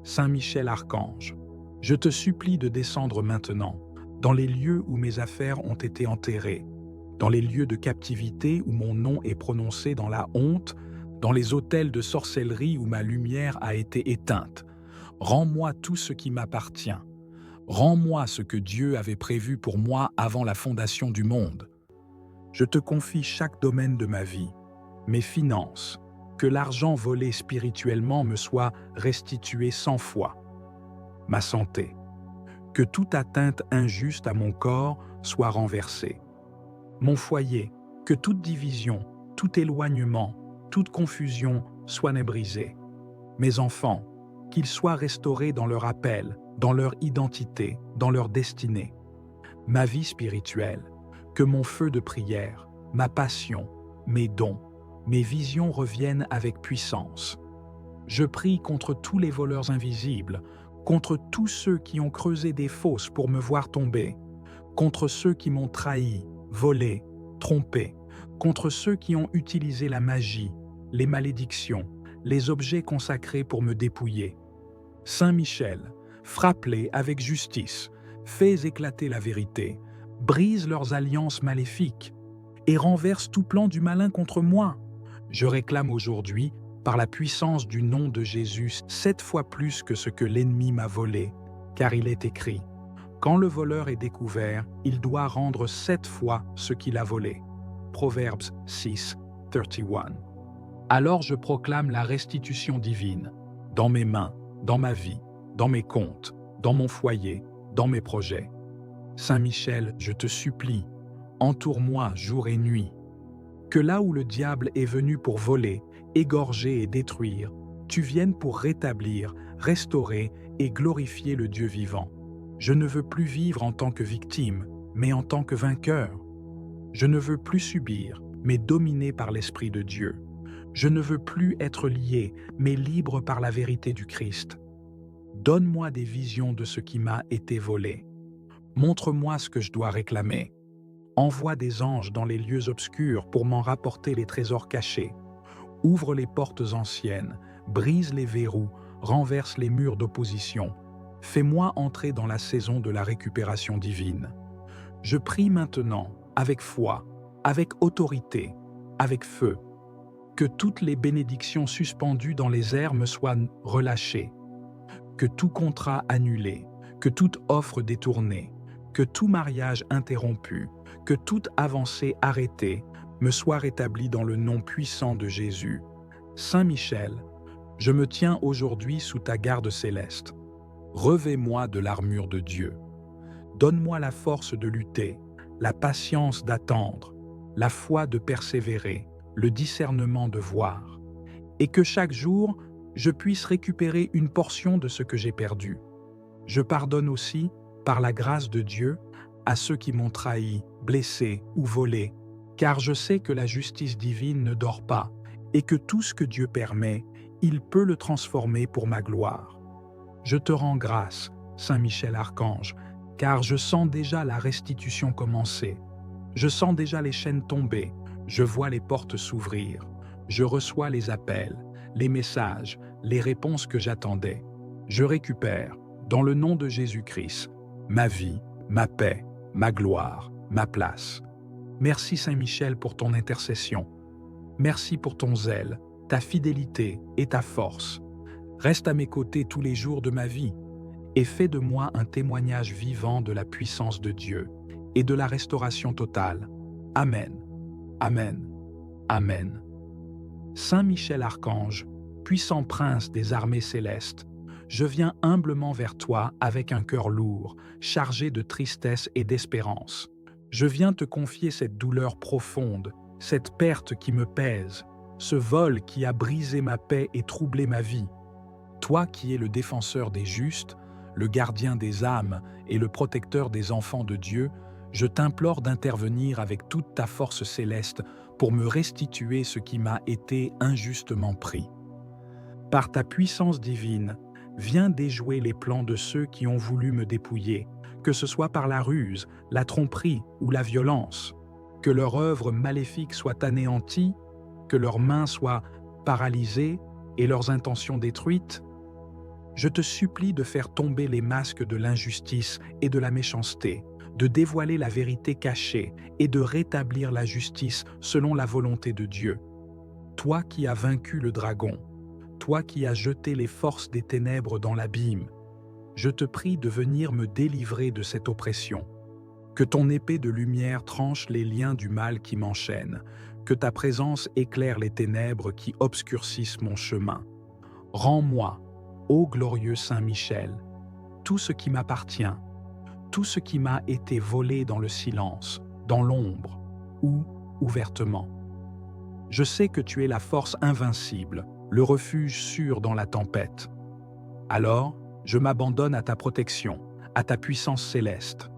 Saint Michel Archange, je te supplie de descendre maintenant dans les lieux où mes affaires ont été enterrées, dans les lieux de captivité où mon nom est prononcé dans la honte, dans les hôtels de sorcellerie où ma lumière a été éteinte. Rends-moi tout ce qui m'appartient. Rends-moi ce que Dieu avait prévu pour moi avant la fondation du monde. Je te confie chaque domaine de ma vie, mes finances, que l'argent volé spirituellement me soit restitué 100 fois, ma santé, que toute atteinte injuste à mon corps soit renversée, mon foyer, que toute division, tout éloignement, toute confusion soit brisée, mes enfants, qu'ils soient restaurés dans leur appel, dans leur identité, dans leur destinée, ma vie spirituelle, que mon feu de prière, ma passion, mes dons, mes visions reviennent avec puissance. Je prie contre tous les voleurs invisibles, contre tous ceux qui ont creusé des fosses pour me voir tomber, contre ceux qui m'ont trahi, volé, trompé, contre ceux qui ont utilisé la magie, les malédictions, les objets consacrés pour me dépouiller. Saint Michel, frappe-les avec justice, fais éclater la vérité, brise leurs alliances maléfiques et renverse tout plan du malin contre moi. Je réclame aujourd'hui, par la puissance du nom de Jésus, 7 fois plus que ce que l'ennemi m'a volé, car il est écrit, quand le voleur est découvert, il doit rendre 7 fois ce qu'il a volé. Proverbes 6, 31. Alors je proclame la restitution divine, dans mes mains, dans ma vie, dans mes comptes, dans mon foyer, dans mes projets. Saint Michel, je te supplie, entoure-moi jour et nuit. Que là où le diable est venu pour voler, égorger et détruire, tu viennes pour rétablir, restaurer et glorifier le Dieu vivant. Je ne veux plus vivre en tant que victime, mais en tant que vainqueur. Je ne veux plus subir, mais dominé par l'Esprit de Dieu. Je ne veux plus être lié, mais libre par la vérité du Christ. Donne-moi des visions de ce qui m'a été volé. Montre-moi ce que je dois réclamer. Envoie des anges dans les lieux obscurs pour m'en rapporter les trésors cachés. Ouvre les portes anciennes, brise les verrous, renverse les murs d'opposition. Fais-moi entrer dans la saison de la récupération divine. Je prie maintenant, avec foi, avec autorité, avec feu, que toutes les bénédictions suspendues dans les airs me soient relâchées, que tout contrat annulé, que toute offre détournée, que tout mariage interrompu, que toute avancée arrêtée me soit rétablie dans le nom puissant de Jésus. Saint Michel, je me tiens aujourd'hui sous ta garde céleste. Revêt-moi de l'armure de Dieu. Donne-moi la force de lutter, la patience d'attendre, la foi de persévérer, le discernement de voir, et que chaque jour, je puisse récupérer une portion de ce que j'ai perdu. Je pardonne aussi, par la grâce de Dieu, à ceux qui m'ont trahi, blessé ou volé, car je sais que la justice divine ne dort pas et que tout ce que Dieu permet, il peut le transformer pour ma gloire. Je te rends grâce, Saint Michel Archange, car je sens déjà la restitution commencer. Je sens déjà les chaînes tomber, je vois les portes s'ouvrir, je reçois les appels, les messages, les réponses que j'attendais. Je récupère, dans le nom de Jésus-Christ, ma vie, ma paix, ma gloire, ma place. Merci Saint Michel pour ton intercession. Merci pour ton zèle, ta fidélité et ta force. Reste à mes côtés tous les jours de ma vie et fais de moi un témoignage vivant de la puissance de Dieu et de la restauration totale. Amen. Amen. Amen. Saint Michel Archange, puissant prince des armées célestes, je viens humblement vers toi avec un cœur lourd, chargé de tristesse et d'espérance. Je viens te confier cette douleur profonde, cette perte qui me pèse, ce vol qui a brisé ma paix et troublé ma vie. Toi qui es le défenseur des justes, le gardien des âmes et le protecteur des enfants de Dieu, je t'implore d'intervenir avec toute ta force céleste pour me restituer ce qui m'a été injustement pris. Par ta puissance divine, viens déjouer les plans de ceux qui ont voulu me dépouiller, que ce soit par la ruse, la tromperie ou la violence. Que leur œuvre maléfique soit anéantie, que leurs mains soient paralysées et leurs intentions détruites. Je te supplie de faire tomber les masques de l'injustice et de la méchanceté, de dévoiler la vérité cachée et de rétablir la justice selon la volonté de Dieu. Toi qui as vaincu le dragon, toi qui as jeté les forces des ténèbres dans l'abîme, je te prie de venir me délivrer de cette oppression. Que ton épée de lumière tranche les liens du mal qui m'enchaînent, que ta présence éclaire les ténèbres qui obscurcissent mon chemin. Rends-moi, ô glorieux Saint Michel, tout ce qui m'appartient, tout ce qui m'a été volé dans le silence, dans l'ombre ou ouvertement. Je sais que tu es la force invincible, le refuge sûr dans la tempête. Alors, je m'abandonne à ta protection, à ta puissance céleste.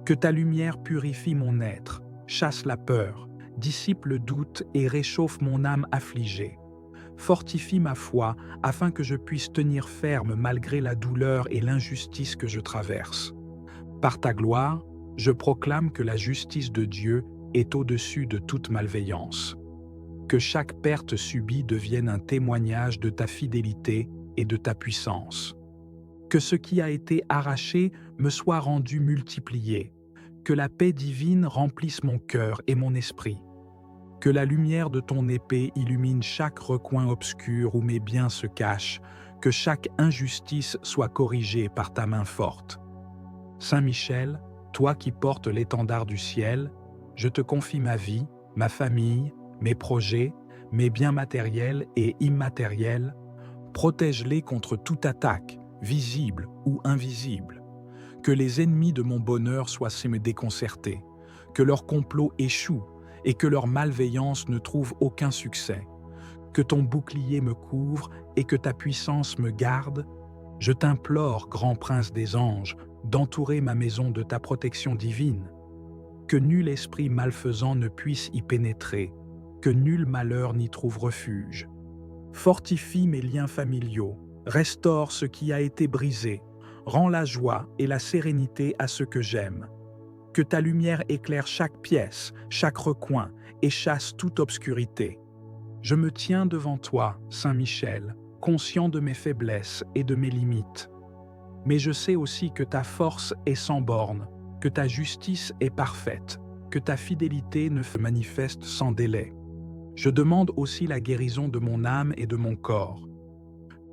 Que ta lumière purifie mon être, chasse la peur, dissipe le doute et réchauffe mon âme affligée. Fortifie ma foi afin que je puisse tenir ferme malgré la douleur et l'injustice que je traverse. Par ta gloire, je proclame que la justice de Dieu est au-dessus de toute malveillance. Que chaque perte subie devienne un témoignage de ta fidélité et de ta puissance. Que ce qui a été arraché me soit rendu multiplié. Que la paix divine remplisse mon cœur et mon esprit. Que la lumière de ton épée illumine chaque recoin obscur où mes biens se cachent. Que chaque injustice soit corrigée par ta main forte. Saint Michel, toi qui portes l'étendard du ciel, je te confie ma vie, ma famille, mes projets, mes biens matériels et immatériels. Protège-les contre toute attaque, visible ou invisible. Que les ennemis de mon bonheur soient déconcertés, que leur complot échoue et que leur malveillance ne trouve aucun succès. Que ton bouclier me couvre et que ta puissance me garde. Je t'implore, grand prince des anges, d'entourer ma maison de ta protection divine. Que nul esprit malfaisant ne puisse y pénétrer, que nul malheur n'y trouve refuge. Fortifie mes liens familiaux, restaure ce qui a été brisé, rends la joie et la sérénité à ceux que j'aime. Que ta lumière éclaire chaque pièce, chaque recoin et chasse toute obscurité. Je me tiens devant toi, Saint Michel, conscient de mes faiblesses et de mes limites. Mais je sais aussi que ta force est sans bornes, que ta justice est parfaite, que ta fidélité ne se manifeste sans délai. Je demande aussi la guérison de mon âme et de mon corps.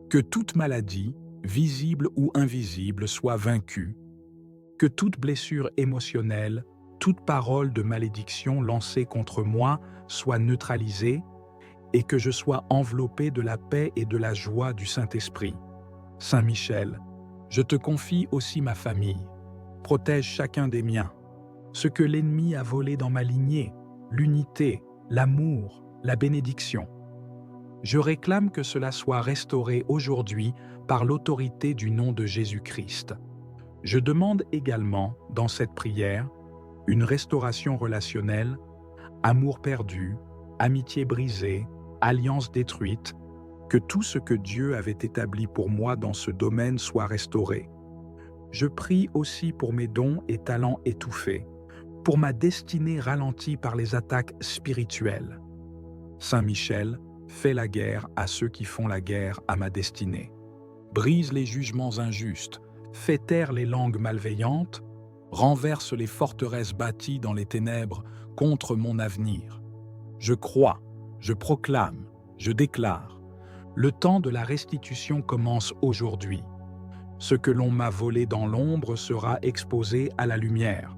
Que toute maladie, visible ou invisible, soit vaincue. Que toute blessure émotionnelle, toute parole de malédiction lancée contre moi soit neutralisée et que je sois enveloppé de la paix et de la joie du Saint-Esprit. Saint Michel, je te confie aussi ma famille. Protège chacun des miens. Ce que l'ennemi a volé dans ma lignée, l'unité, l'amour, la bénédiction. Je réclame que cela soit restauré aujourd'hui par l'autorité du nom de Jésus-Christ. Je demande également, dans cette prière, une restauration relationnelle, amour perdu, amitié brisée, alliance détruite, que tout ce que Dieu avait établi pour moi dans ce domaine soit restauré. Je prie aussi pour mes dons et talents étouffés, pour ma destinée ralentie par les attaques spirituelles. Saint Michel, fais la guerre à ceux qui font la guerre à ma destinée. Brise les jugements injustes, fais taire les langues malveillantes, renverse les forteresses bâties dans les ténèbres contre mon avenir. Je crois, je proclame, je déclare. Le temps de la restitution commence aujourd'hui. Ce que l'on m'a volé dans l'ombre sera exposé à la lumière.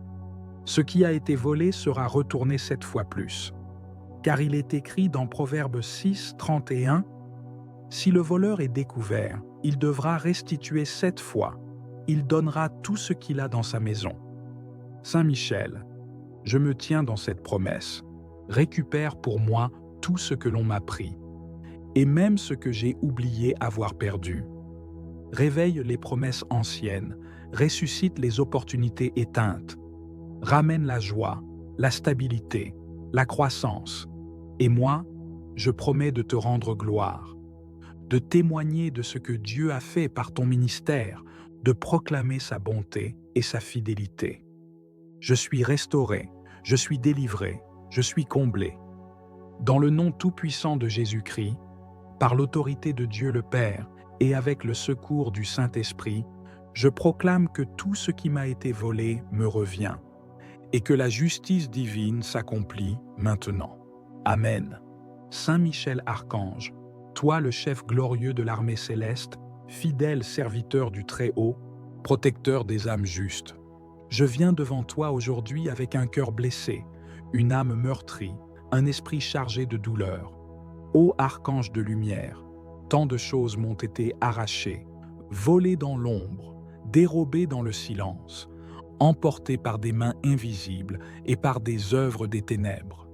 Ce qui a été volé sera retourné 7 fois plus. Car il est écrit dans Proverbe 6, 31, « Si le voleur est découvert, il devra restituer 7 fois. Il donnera tout ce qu'il a dans sa maison. » Saint Michel, je me tiens dans cette promesse. Récupère pour moi tout ce que l'on m'a pris, et même ce que j'ai oublié avoir perdu. Réveille les promesses anciennes, ressuscite les opportunités éteintes, ramène la joie, la stabilité, la croissance. Et moi, je promets de te rendre gloire, de témoigner de ce que Dieu a fait par ton ministère, de proclamer sa bonté et sa fidélité. Je suis restauré, je suis délivré, je suis comblé. Dans le nom tout-puissant de Jésus-Christ, par l'autorité de Dieu le Père et avec le secours du Saint-Esprit, je proclame que tout ce qui m'a été volé me revient et que la justice divine s'accomplit maintenant. Amen. Saint Michel Archange, toi le chef glorieux de l'armée céleste, fidèle serviteur du Très-Haut, protecteur des âmes justes, je viens devant toi aujourd'hui avec un cœur blessé, une âme meurtrie, un esprit chargé de douleur. Ô archange de lumière, tant de choses m'ont été arrachées, volées dans l'ombre, dérobées dans le silence, emportées par des mains invisibles et par des œuvres des ténèbres.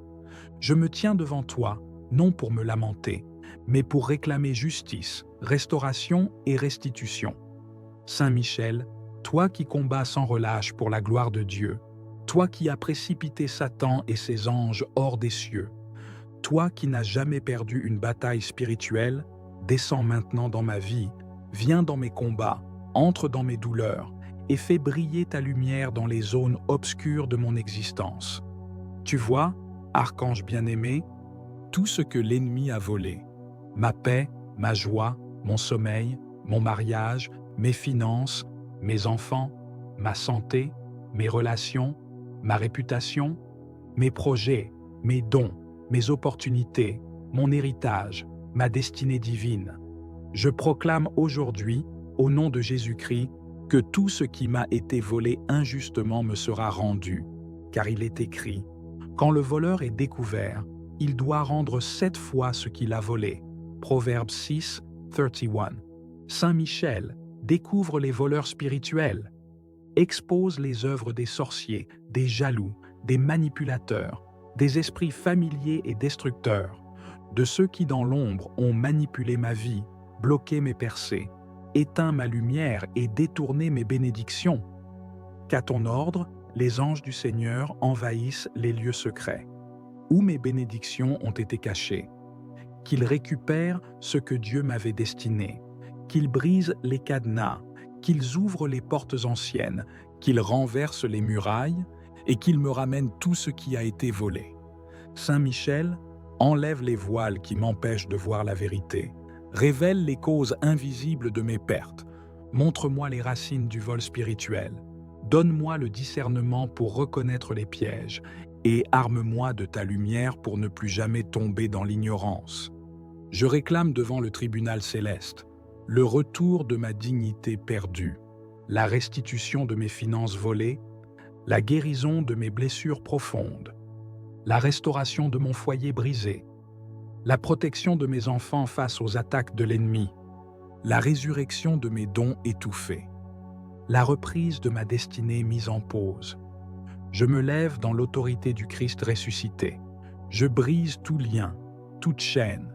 Je me tiens devant toi, non pour me lamenter, mais pour réclamer justice, restauration et restitution. Saint Michel, toi qui combats sans relâche pour la gloire de Dieu, toi qui as précipité Satan et ses anges hors des cieux, toi qui n'as jamais perdu une bataille spirituelle, descends maintenant dans ma vie, viens dans mes combats, entre dans mes douleurs et fais briller ta lumière dans les zones obscures de mon existence. Tu vois, archange bien-aimé, tout ce que l'ennemi a volé, ma paix, ma joie, mon sommeil, mon mariage, mes finances, mes enfants, ma santé, mes relations, ma réputation, mes projets, mes dons, mes opportunités, mon héritage, ma destinée divine. Je proclame aujourd'hui, au nom de Jésus-Christ, que tout ce qui m'a été volé injustement me sera rendu, car il est écrit, « Quand le voleur est découvert, il doit rendre 7 fois ce qu'il a volé. » Proverbe 6, 31. Saint Michel découvre les voleurs spirituels, expose les œuvres des sorciers, des jaloux, des manipulateurs, des esprits familiers et destructeurs, de ceux qui dans l'ombre ont manipulé ma vie, bloqué mes percées, éteint ma lumière et détourné mes bénédictions. Qu'à ton ordre, les anges du Seigneur envahissent les lieux secrets, où mes bénédictions ont été cachées, qu'ils récupèrent ce que Dieu m'avait destiné, qu'ils brisent les cadenas, qu'ils ouvrent les portes anciennes, qu'ils renversent les murailles et qu'ils me ramènent tout ce qui a été volé. Saint Michel, enlève les voiles qui m'empêchent de voir la vérité, révèle les causes invisibles de mes pertes, montre-moi les racines du vol spirituel, donne-moi le discernement pour reconnaître les pièges et arme-moi de ta lumière pour ne plus jamais tomber dans l'ignorance. Je réclame devant le tribunal céleste le retour de ma dignité perdue, la restitution de mes finances volées, la guérison de mes blessures profondes, la restauration de mon foyer brisé, la protection de mes enfants face aux attaques de l'ennemi, la résurrection de mes dons étouffés, la reprise de ma destinée mise en pause. Je me lève dans l'autorité du Christ ressuscité. Je brise tout lien, toute chaîne,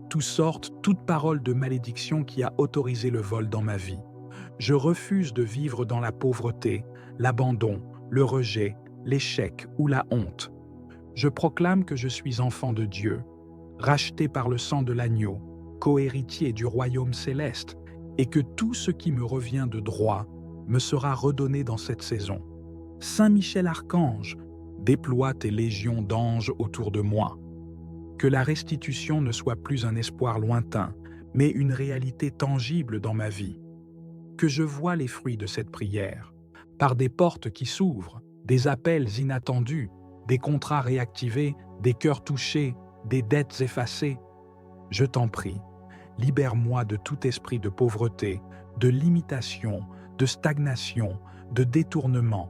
toute parole de malédiction qui a autorisé le vol dans ma vie. Je refuse de vivre dans la pauvreté, l'abandon, le rejet, l'échec ou la honte. Je proclame que je suis enfant de Dieu, racheté par le sang de l'agneau, co-héritier du royaume céleste, et que tout ce qui me revient de droit me sera redonné dans cette saison. Saint Michel Archange, déploie tes légions d'anges autour de moi. Que la restitution ne soit plus un espoir lointain, mais une réalité tangible dans ma vie. Que je voie les fruits de cette prière, par des portes qui s'ouvrent, des appels inattendus, des contrats réactivés, des cœurs touchés, des dettes effacées. Je t'en prie, libère-moi de tout esprit de pauvreté, de limitation, de stagnation, de détournement.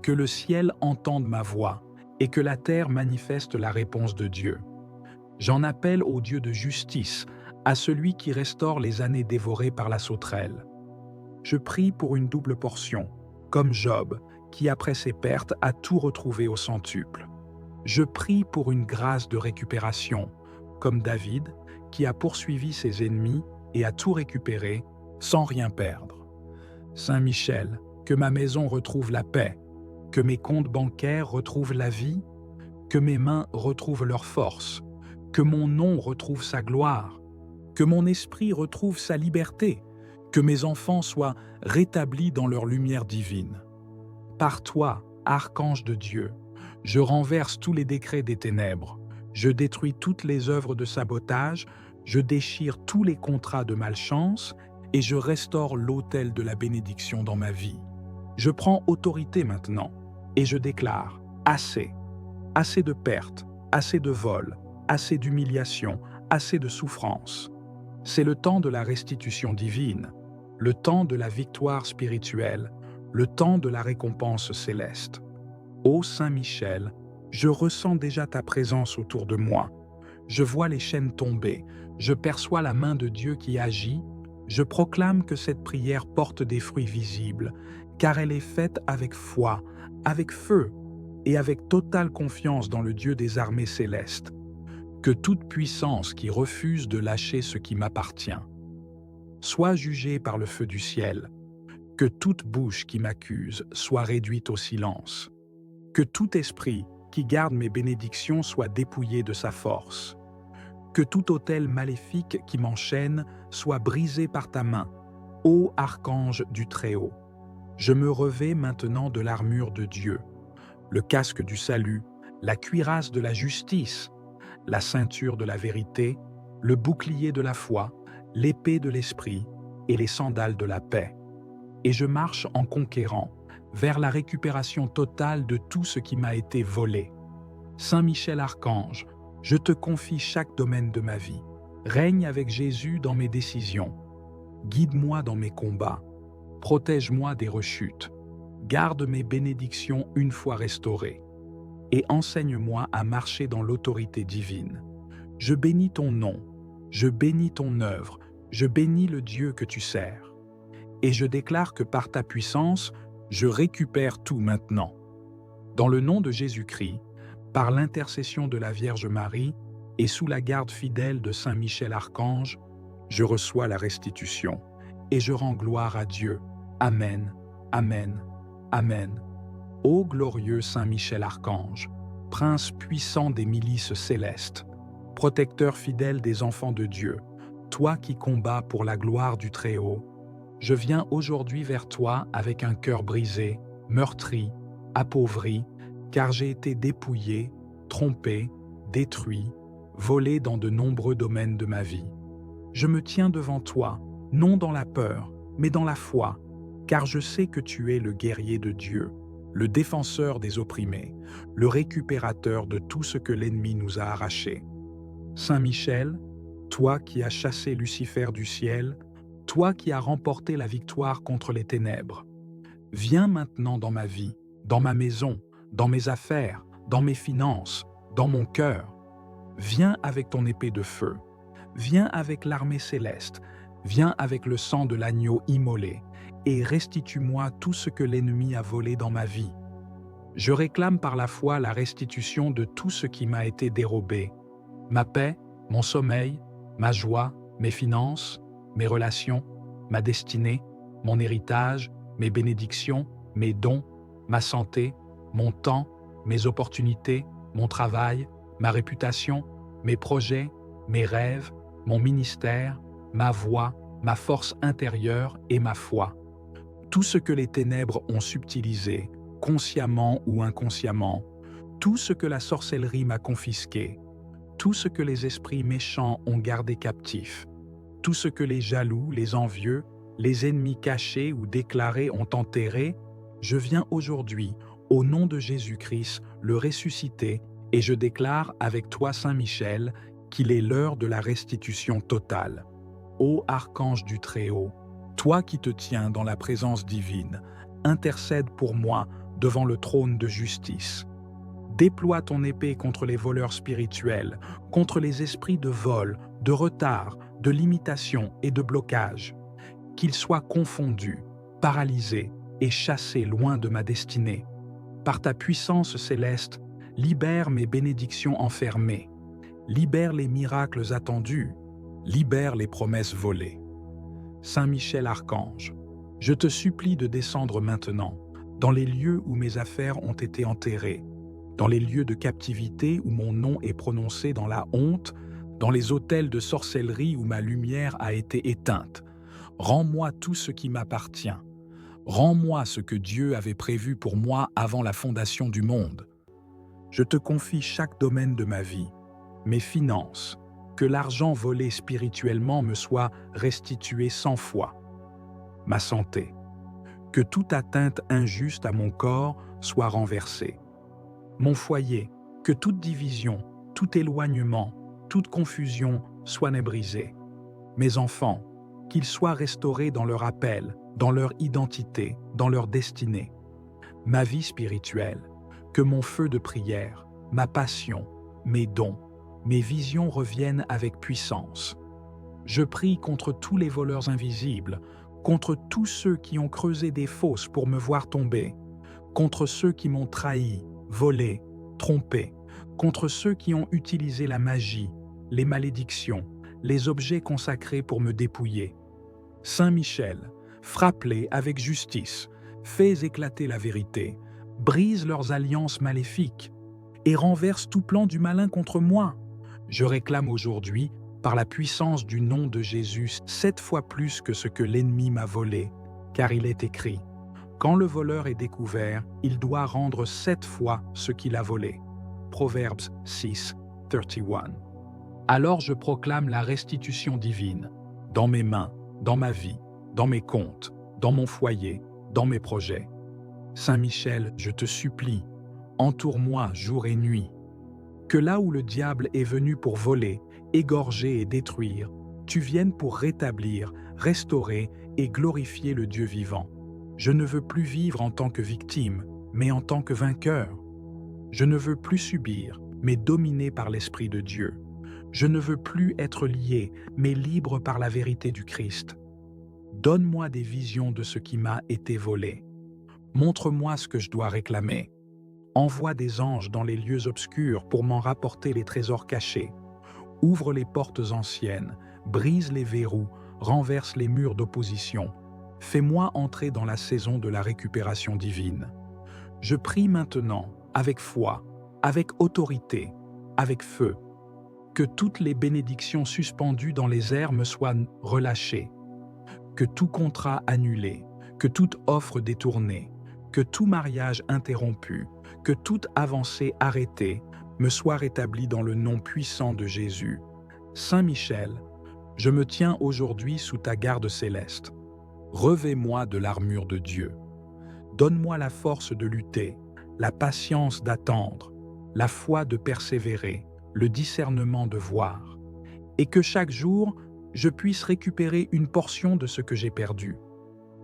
Que le ciel entende ma voix et que la terre manifeste la réponse de Dieu. J'en appelle au Dieu de justice, à celui qui restaure les années dévorées par la sauterelle. Je prie pour une double portion, comme Job, qui après ses pertes a tout retrouvé au centuple. Je prie pour une grâce de récupération, comme David, qui a poursuivi ses ennemis et a tout récupéré sans rien perdre. Saint Michel, que ma maison retrouve la paix, que mes comptes bancaires retrouvent la vie, que mes mains retrouvent leur force, que mon nom retrouve sa gloire, que mon esprit retrouve sa liberté, que mes enfants soient rétablis dans leur lumière divine. Par toi, archange de Dieu, je renverse tous les décrets des ténèbres, je détruis toutes les œuvres de sabotage, je déchire tous les contrats de malchance et je restaure l'autel de la bénédiction dans ma vie. Je prends autorité maintenant et je déclare assez, assez de pertes, assez de vols, assez d'humiliation, assez de souffrance. C'est le temps de la restitution divine, le temps de la victoire spirituelle, le temps de la récompense céleste. Ô Saint Michel, je ressens déjà ta présence autour de moi. Je vois les chaînes tomber, je perçois la main de Dieu qui agit, je proclame que cette prière porte des fruits visibles, car elle est faite avec foi, avec feu et avec totale confiance dans le Dieu des armées célestes. Que toute puissance qui refuse de lâcher ce qui m'appartient soit jugée par le feu du ciel, que toute bouche qui m'accuse soit réduite au silence, que tout esprit qui garde mes bénédictions soit dépouillé de sa force, que tout autel maléfique qui m'enchaîne soit brisé par ta main, ô archange du Très-Haut. Je me revêts maintenant de l'armure de Dieu, le casque du salut, la cuirasse de la justice, la ceinture de la vérité, le bouclier de la foi, l'épée de l'esprit et les sandales de la paix. Et je marche en conquérant vers la récupération totale de tout ce qui m'a été volé. Saint Michel Archange, je te confie chaque domaine de ma vie. Règne avec Jésus dans mes décisions. Guide-moi dans mes combats. Protège-moi des rechutes. Garde mes bénédictions une fois restaurées. Et enseigne-moi à marcher dans l'autorité divine. Je bénis ton nom, je bénis ton œuvre, je bénis le Dieu que tu sers. Et je déclare que par ta puissance, je récupère tout maintenant. Dans le nom de Jésus-Christ, par l'intercession de la Vierge Marie et sous la garde fidèle de Saint Michel Archange, je reçois la restitution et je rends gloire à Dieu. Amen, Amen, Amen. Ô glorieux Saint Michel Archange, prince puissant des milices célestes, protecteur fidèle des enfants de Dieu, toi qui combats pour la gloire du Très-Haut, je viens aujourd'hui vers toi avec un cœur brisé, meurtri, appauvri, car j'ai été dépouillé, trompé, détruit, volé dans de nombreux domaines de ma vie. Je me tiens devant toi, non dans la peur, mais dans la foi, car je sais que tu es le guerrier de Dieu, le défenseur des opprimés, le récupérateur de tout ce que l'ennemi nous a arraché. Saint Michel, toi qui as chassé Lucifer du ciel, toi qui as remporté la victoire contre les ténèbres, viens maintenant dans ma vie, dans ma maison, dans mes affaires, dans mes finances, dans mon cœur. Viens avec ton épée de feu, viens avec l'armée céleste, viens avec le sang de l'agneau immolé, et restitue-moi tout ce que l'ennemi a volé dans ma vie. Je réclame par la foi la restitution de tout ce qui m'a été dérobé, ma paix, mon sommeil, ma joie, mes finances, mes relations, ma destinée, mon héritage, mes bénédictions, mes dons, ma santé, mon temps, mes opportunités, mon travail, ma réputation, mes projets, mes rêves, mon ministère, ma voix, ma force intérieure et ma foi. Tout ce que les ténèbres ont subtilisé, consciemment ou inconsciemment, tout ce que la sorcellerie m'a confisqué, tout ce que les esprits méchants ont gardé captif, tout ce que les jaloux, les envieux, les ennemis cachés ou déclarés ont enterré, je viens aujourd'hui, au nom de Jésus-Christ, le ressusciter et je déclare avec toi, Saint Michel, qu'il est l'heure de la restitution totale. Ô archange du Très-Haut, toi qui te tiens dans la présence divine, intercède pour moi devant le trône de justice. Déploie ton épée contre les voleurs spirituels, contre les esprits de vol, de retard, de limitation et de blocage. Qu'ils soient confondus, paralysés et chassés loin de ma destinée. Par ta puissance céleste, libère mes bénédictions enfermées. Libère les miracles attendus. Libère les promesses volées. Saint Michel Archange, je te supplie de descendre maintenant, dans les lieux où mes affaires ont été enterrées, dans les lieux de captivité où mon nom est prononcé dans la honte, dans les autels de sorcellerie où ma lumière a été éteinte. Rends-moi tout ce qui m'appartient. Rends-moi ce que Dieu avait prévu pour moi avant la fondation du monde. Je te confie chaque domaine de ma vie, mes finances, que l'argent volé spirituellement me soit restitué 100 fois. Ma santé, que toute atteinte injuste à mon corps soit renversée. Mon foyer, que toute division, tout éloignement, toute confusion soit brisée. Mes enfants, qu'ils soient restaurés dans leur appel, dans leur identité, dans leur destinée. Ma vie spirituelle, que mon feu de prière, ma passion, mes dons, mes visions reviennent avec puissance. Je prie contre tous les voleurs invisibles, contre tous ceux qui ont creusé des fosses pour me voir tomber, contre ceux qui m'ont trahi, volé, trompé, contre ceux qui ont utilisé la magie, les malédictions, les objets consacrés pour me dépouiller. Saint Michel, frappe-les avec justice, fais éclater la vérité, brise leurs alliances maléfiques et renverse tout plan du malin contre moi. Je réclame aujourd'hui, par la puissance du nom de Jésus, 7 fois plus que ce que l'ennemi m'a volé, car il est écrit, quand le voleur est découvert, il doit rendre 7 fois ce qu'il a volé. Proverbes 6, 31. Alors je proclame la restitution divine, dans mes mains, dans ma vie, dans mes comptes, dans mon foyer, dans mes projets. Saint Michel, je te supplie, entoure-moi jour et nuit. Que là où le diable est venu pour voler, égorger et détruire, tu viennes pour rétablir, restaurer et glorifier le Dieu vivant. Je ne veux plus vivre en tant que victime, mais en tant que vainqueur. Je ne veux plus subir, mais dominé par l'Esprit de Dieu. Je ne veux plus être lié, mais libre par la vérité du Christ. Donne-moi des visions de ce qui m'a été volé. Montre-moi ce que je dois réclamer. Envoie des anges dans les lieux obscurs pour m'en rapporter les trésors cachés. Ouvre les portes anciennes, brise les verrous, renverse les murs d'opposition. Fais-moi entrer dans la saison de la récupération divine. Je prie maintenant, avec foi, avec autorité, avec feu, que toutes les bénédictions suspendues dans les airs me soient relâchées, que tout contrat annulé, que toute offre détournée, que tout mariage interrompu, que toute avancée arrêtée me soit rétablie dans le nom puissant de Jésus. Saint Michel, je me tiens aujourd'hui sous ta garde céleste. Revêt-moi de l'armure de Dieu. Donne-moi la force de lutter, la patience d'attendre, la foi de persévérer, le discernement de voir, et que chaque jour, je puisse récupérer une portion de ce que j'ai perdu.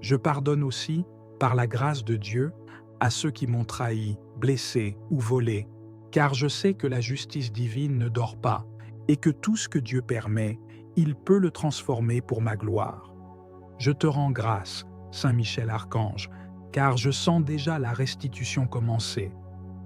Je pardonne aussi, par la grâce de Dieu, à ceux qui m'ont trahi, blessé ou volé, car je sais que la justice divine ne dort pas et que tout ce que Dieu permet, il peut le transformer pour ma gloire. Je te rends grâce, Saint Michel Archange, car je sens déjà la restitution commencer.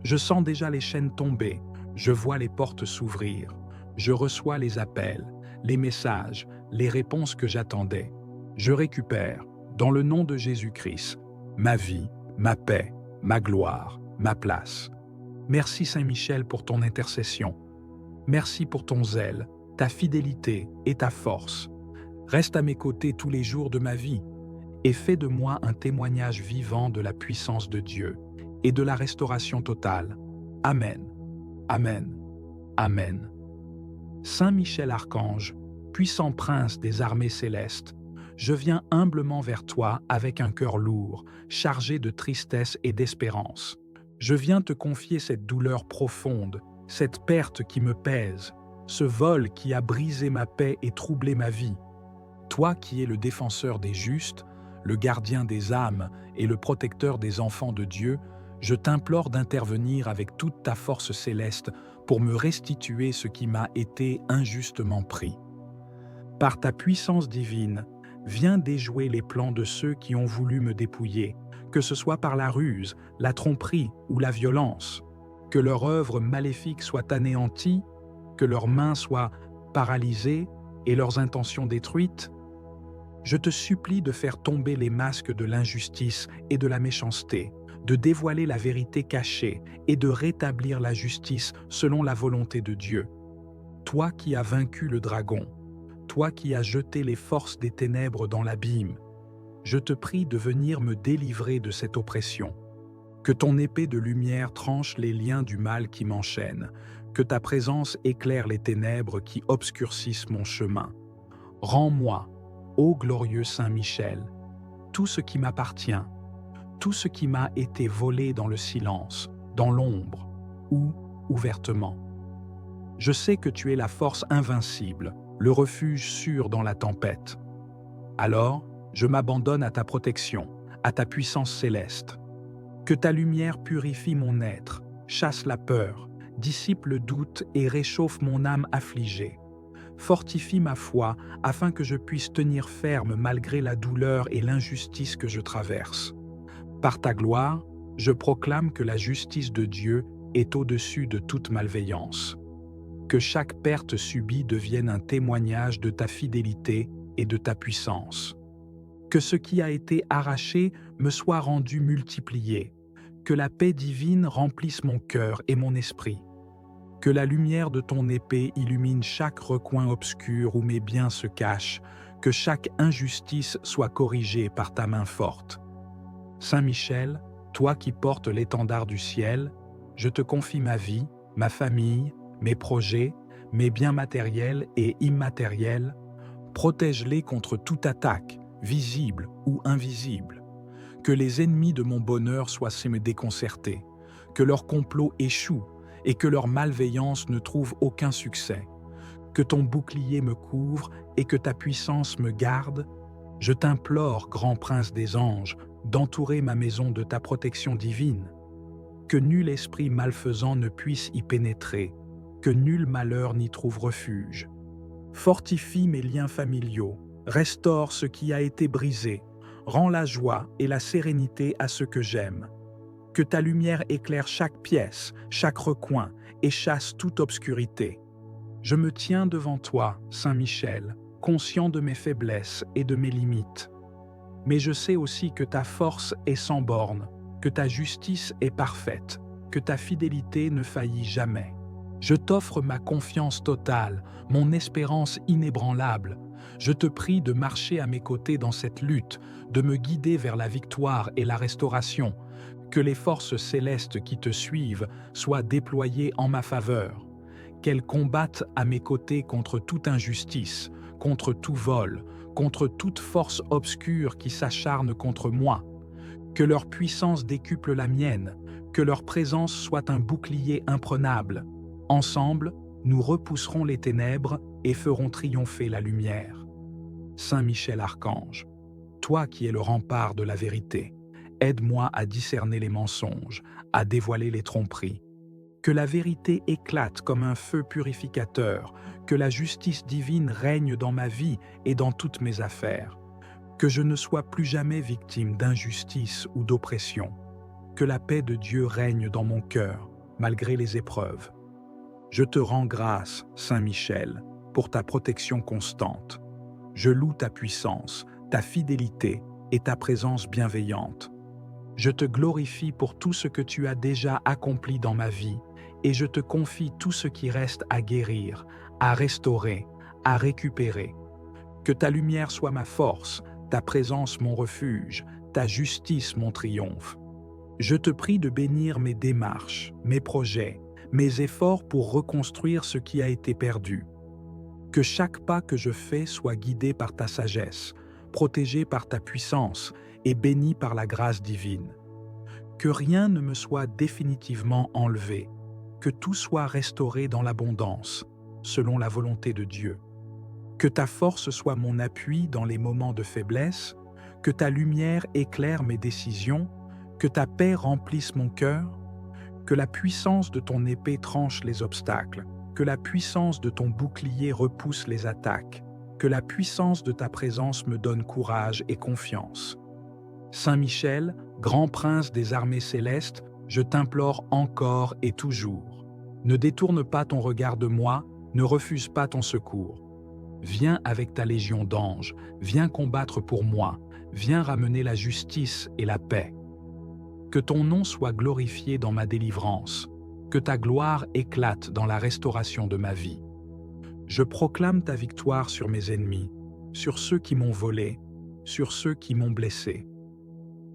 Je sens déjà les chaînes tomber, je vois les portes s'ouvrir, je reçois les appels, les messages, les réponses que j'attendais. Je récupère, dans le nom de Jésus-Christ, ma vie, ma paix, ma gloire, ma place. Merci Saint Michel pour ton intercession. Merci pour ton zèle, ta fidélité et ta force. Reste à mes côtés tous les jours de ma vie et fais de moi un témoignage vivant de la puissance de Dieu et de la restauration totale. Amen. Amen. Amen. Saint Michel Archange, puissant prince des armées célestes, je viens humblement vers toi avec un cœur lourd, chargé de tristesse et d'espérance. Je viens te confier cette douleur profonde, cette perte qui me pèse, ce vol qui a brisé ma paix et troublé ma vie. Toi qui es le défenseur des justes, le gardien des âmes et le protecteur des enfants de Dieu, Je t'implore d'intervenir avec toute ta force céleste pour me restituer ce qui m'a été injustement pris. Par ta puissance divine, viens déjouer les plans de ceux qui ont voulu me dépouiller, que ce soit par la ruse, la tromperie ou la violence. Que leur œuvre maléfique soit anéantie, que leurs mains soient paralysées et leurs intentions détruites. Je te supplie de faire tomber les masques de l'injustice et de la méchanceté, de dévoiler la vérité cachée et de rétablir la justice selon la volonté de Dieu. Toi qui as vaincu le dragon, toi qui as jeté les forces des ténèbres dans l'abîme, je te prie de venir me délivrer de cette oppression. Que ton épée de lumière tranche les liens du mal qui m'enchaînent, que ta présence éclaire les ténèbres qui obscurcissent mon chemin. Rends-moi, ô glorieux Saint Michel, tout ce qui m'appartient, tout ce qui m'a été volé dans le silence, dans l'ombre ou ouvertement. Je sais que tu es la force invincible, le refuge sûr dans la tempête. Alors, je m'abandonne à ta protection, à ta puissance céleste. Que ta lumière purifie mon être, chasse la peur, dissipe le doute et réchauffe mon âme affligée. Fortifie ma foi afin que je puisse tenir ferme malgré la douleur et l'injustice que je traverse. Par ta gloire, je proclame que la justice de Dieu est au-dessus de toute malveillance. Que chaque perte subie devienne un témoignage de ta fidélité et de ta puissance. Que ce qui a été arraché me soit rendu multiplié. Que la paix divine remplisse mon cœur et mon esprit. Que la lumière de ton épée illumine chaque recoin obscur où mes biens se cachent. Que chaque injustice soit corrigée par ta main forte. Saint Michel, toi qui portes l'étendard du ciel, je te confie ma vie, ma famille, mes projets, mes biens matériels et immatériels. Protège-les contre toute attaque, visible ou invisible. Que les ennemis de mon bonheur soient déconcertés, que leur complot échoue et que leur malveillance ne trouve aucun succès. Que ton bouclier me couvre et que ta puissance me garde. Je t'implore, grand prince des anges, d'entourer ma maison de ta protection divine. Que nul esprit malfaisant ne puisse y pénétrer, que nul malheur n'y trouve refuge. Fortifie mes liens familiaux, restaure ce qui a été brisé, rends la joie et la sérénité à ceux que j'aime. Que ta lumière éclaire chaque pièce, chaque recoin et chasse toute obscurité. Je me tiens devant toi, Saint Michel, conscient de mes faiblesses et de mes limites. Mais je sais aussi que ta force est sans bornes, que ta justice est parfaite, que ta fidélité ne faillit jamais. Je t'offre ma confiance totale, mon espérance inébranlable. Je te prie de marcher à mes côtés dans cette lutte, de me guider vers la victoire et la restauration. Que les forces célestes qui te suivent soient déployées en ma faveur. Qu'elles combattent à mes côtés contre toute injustice, contre tout vol, contre toute force obscure qui s'acharne contre moi. Que leur puissance décuple la mienne, que leur présence soit un bouclier imprenable. Ensemble, nous repousserons les ténèbres et ferons triompher la lumière. Saint Michel Archange, toi qui es le rempart de la vérité, aide-moi à discerner les mensonges, à dévoiler les tromperies. Que la vérité éclate comme un feu purificateur, que la justice divine règne dans ma vie et dans toutes mes affaires. Que je ne sois plus jamais victime d'injustice ou d'oppression. Que la paix de Dieu règne dans mon cœur, malgré les épreuves. Je te rends grâce, Saint Michel, pour ta protection constante. Je loue ta puissance, ta fidélité et ta présence bienveillante. Je te glorifie pour tout ce que tu as déjà accompli dans ma vie et je te confie tout ce qui reste à guérir, à restaurer, à récupérer. Que ta lumière soit ma force, ta présence mon refuge, ta justice mon triomphe. Je te prie de bénir mes démarches, mes projets, mes efforts pour reconstruire ce qui a été perdu. Que chaque pas que je fais soit guidé par ta sagesse, protégé par ta puissance et béni par la grâce divine. Que rien ne me soit définitivement enlevé, que tout soit restauré dans l'abondance, selon la volonté de Dieu. Que ta force soit mon appui dans les moments de faiblesse, que ta lumière éclaire mes décisions, Que ta paix remplisse mon cœur, que la puissance de ton épée tranche les obstacles, que la puissance de ton bouclier repousse les attaques, que la puissance de ta présence me donne courage et confiance. Saint Michel, grand prince des armées célestes, je t'implore encore et toujours. Ne détourne pas ton regard de moi, ne refuse pas ton secours. Viens avec ta légion d'anges, viens combattre pour moi, viens ramener la justice et la paix. Que ton nom soit glorifié dans ma délivrance, que ta gloire éclate dans la restauration de ma vie. Je proclame ta victoire sur mes ennemis, sur ceux qui m'ont volé, sur ceux qui m'ont blessé.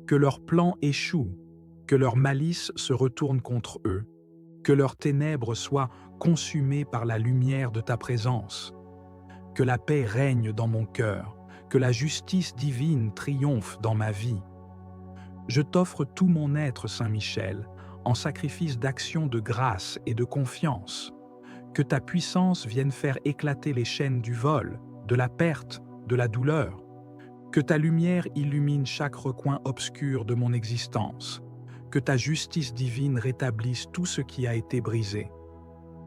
Que leurs plans échouent, que leur malice se retourne contre eux, que leurs ténèbres soient consumées par la lumière de ta présence. Que la paix règne dans mon cœur, que la justice divine triomphe dans ma vie. Je t'offre tout mon être, Saint Michel, en sacrifice d'action de grâce et de confiance. Que ta puissance vienne faire éclater les chaînes du vol, de la perte, de la douleur. Que ta lumière illumine chaque recoin obscur de mon existence. Que ta justice divine rétablisse tout ce qui a été brisé.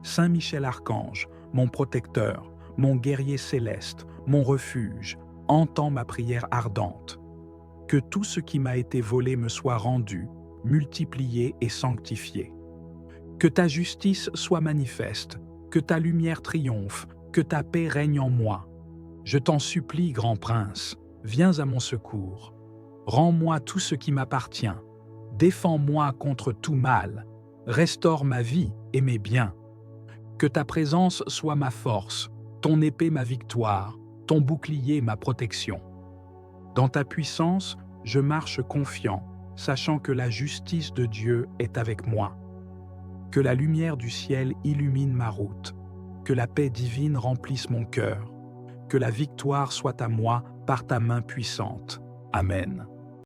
Saint Michel Archange, mon protecteur, mon guerrier céleste, mon refuge, entends ma prière ardente. Que tout ce qui m'a été volé me soit rendu, multiplié et sanctifié. Que ta justice soit manifeste, que ta lumière triomphe, que ta paix règne en moi. Je t'en supplie, grand prince, viens à mon secours. Rends-moi tout ce qui m'appartient. Défends-moi contre tout mal. Restaure ma vie et mes biens. Que ta présence soit ma force, ton épée ma victoire, ton bouclier ma protection. Dans ta puissance, je marche confiant, sachant que la justice de Dieu est avec moi. Que la lumière du ciel illumine ma route, que la paix divine remplisse mon cœur, que la victoire soit à moi par ta main puissante. Amen.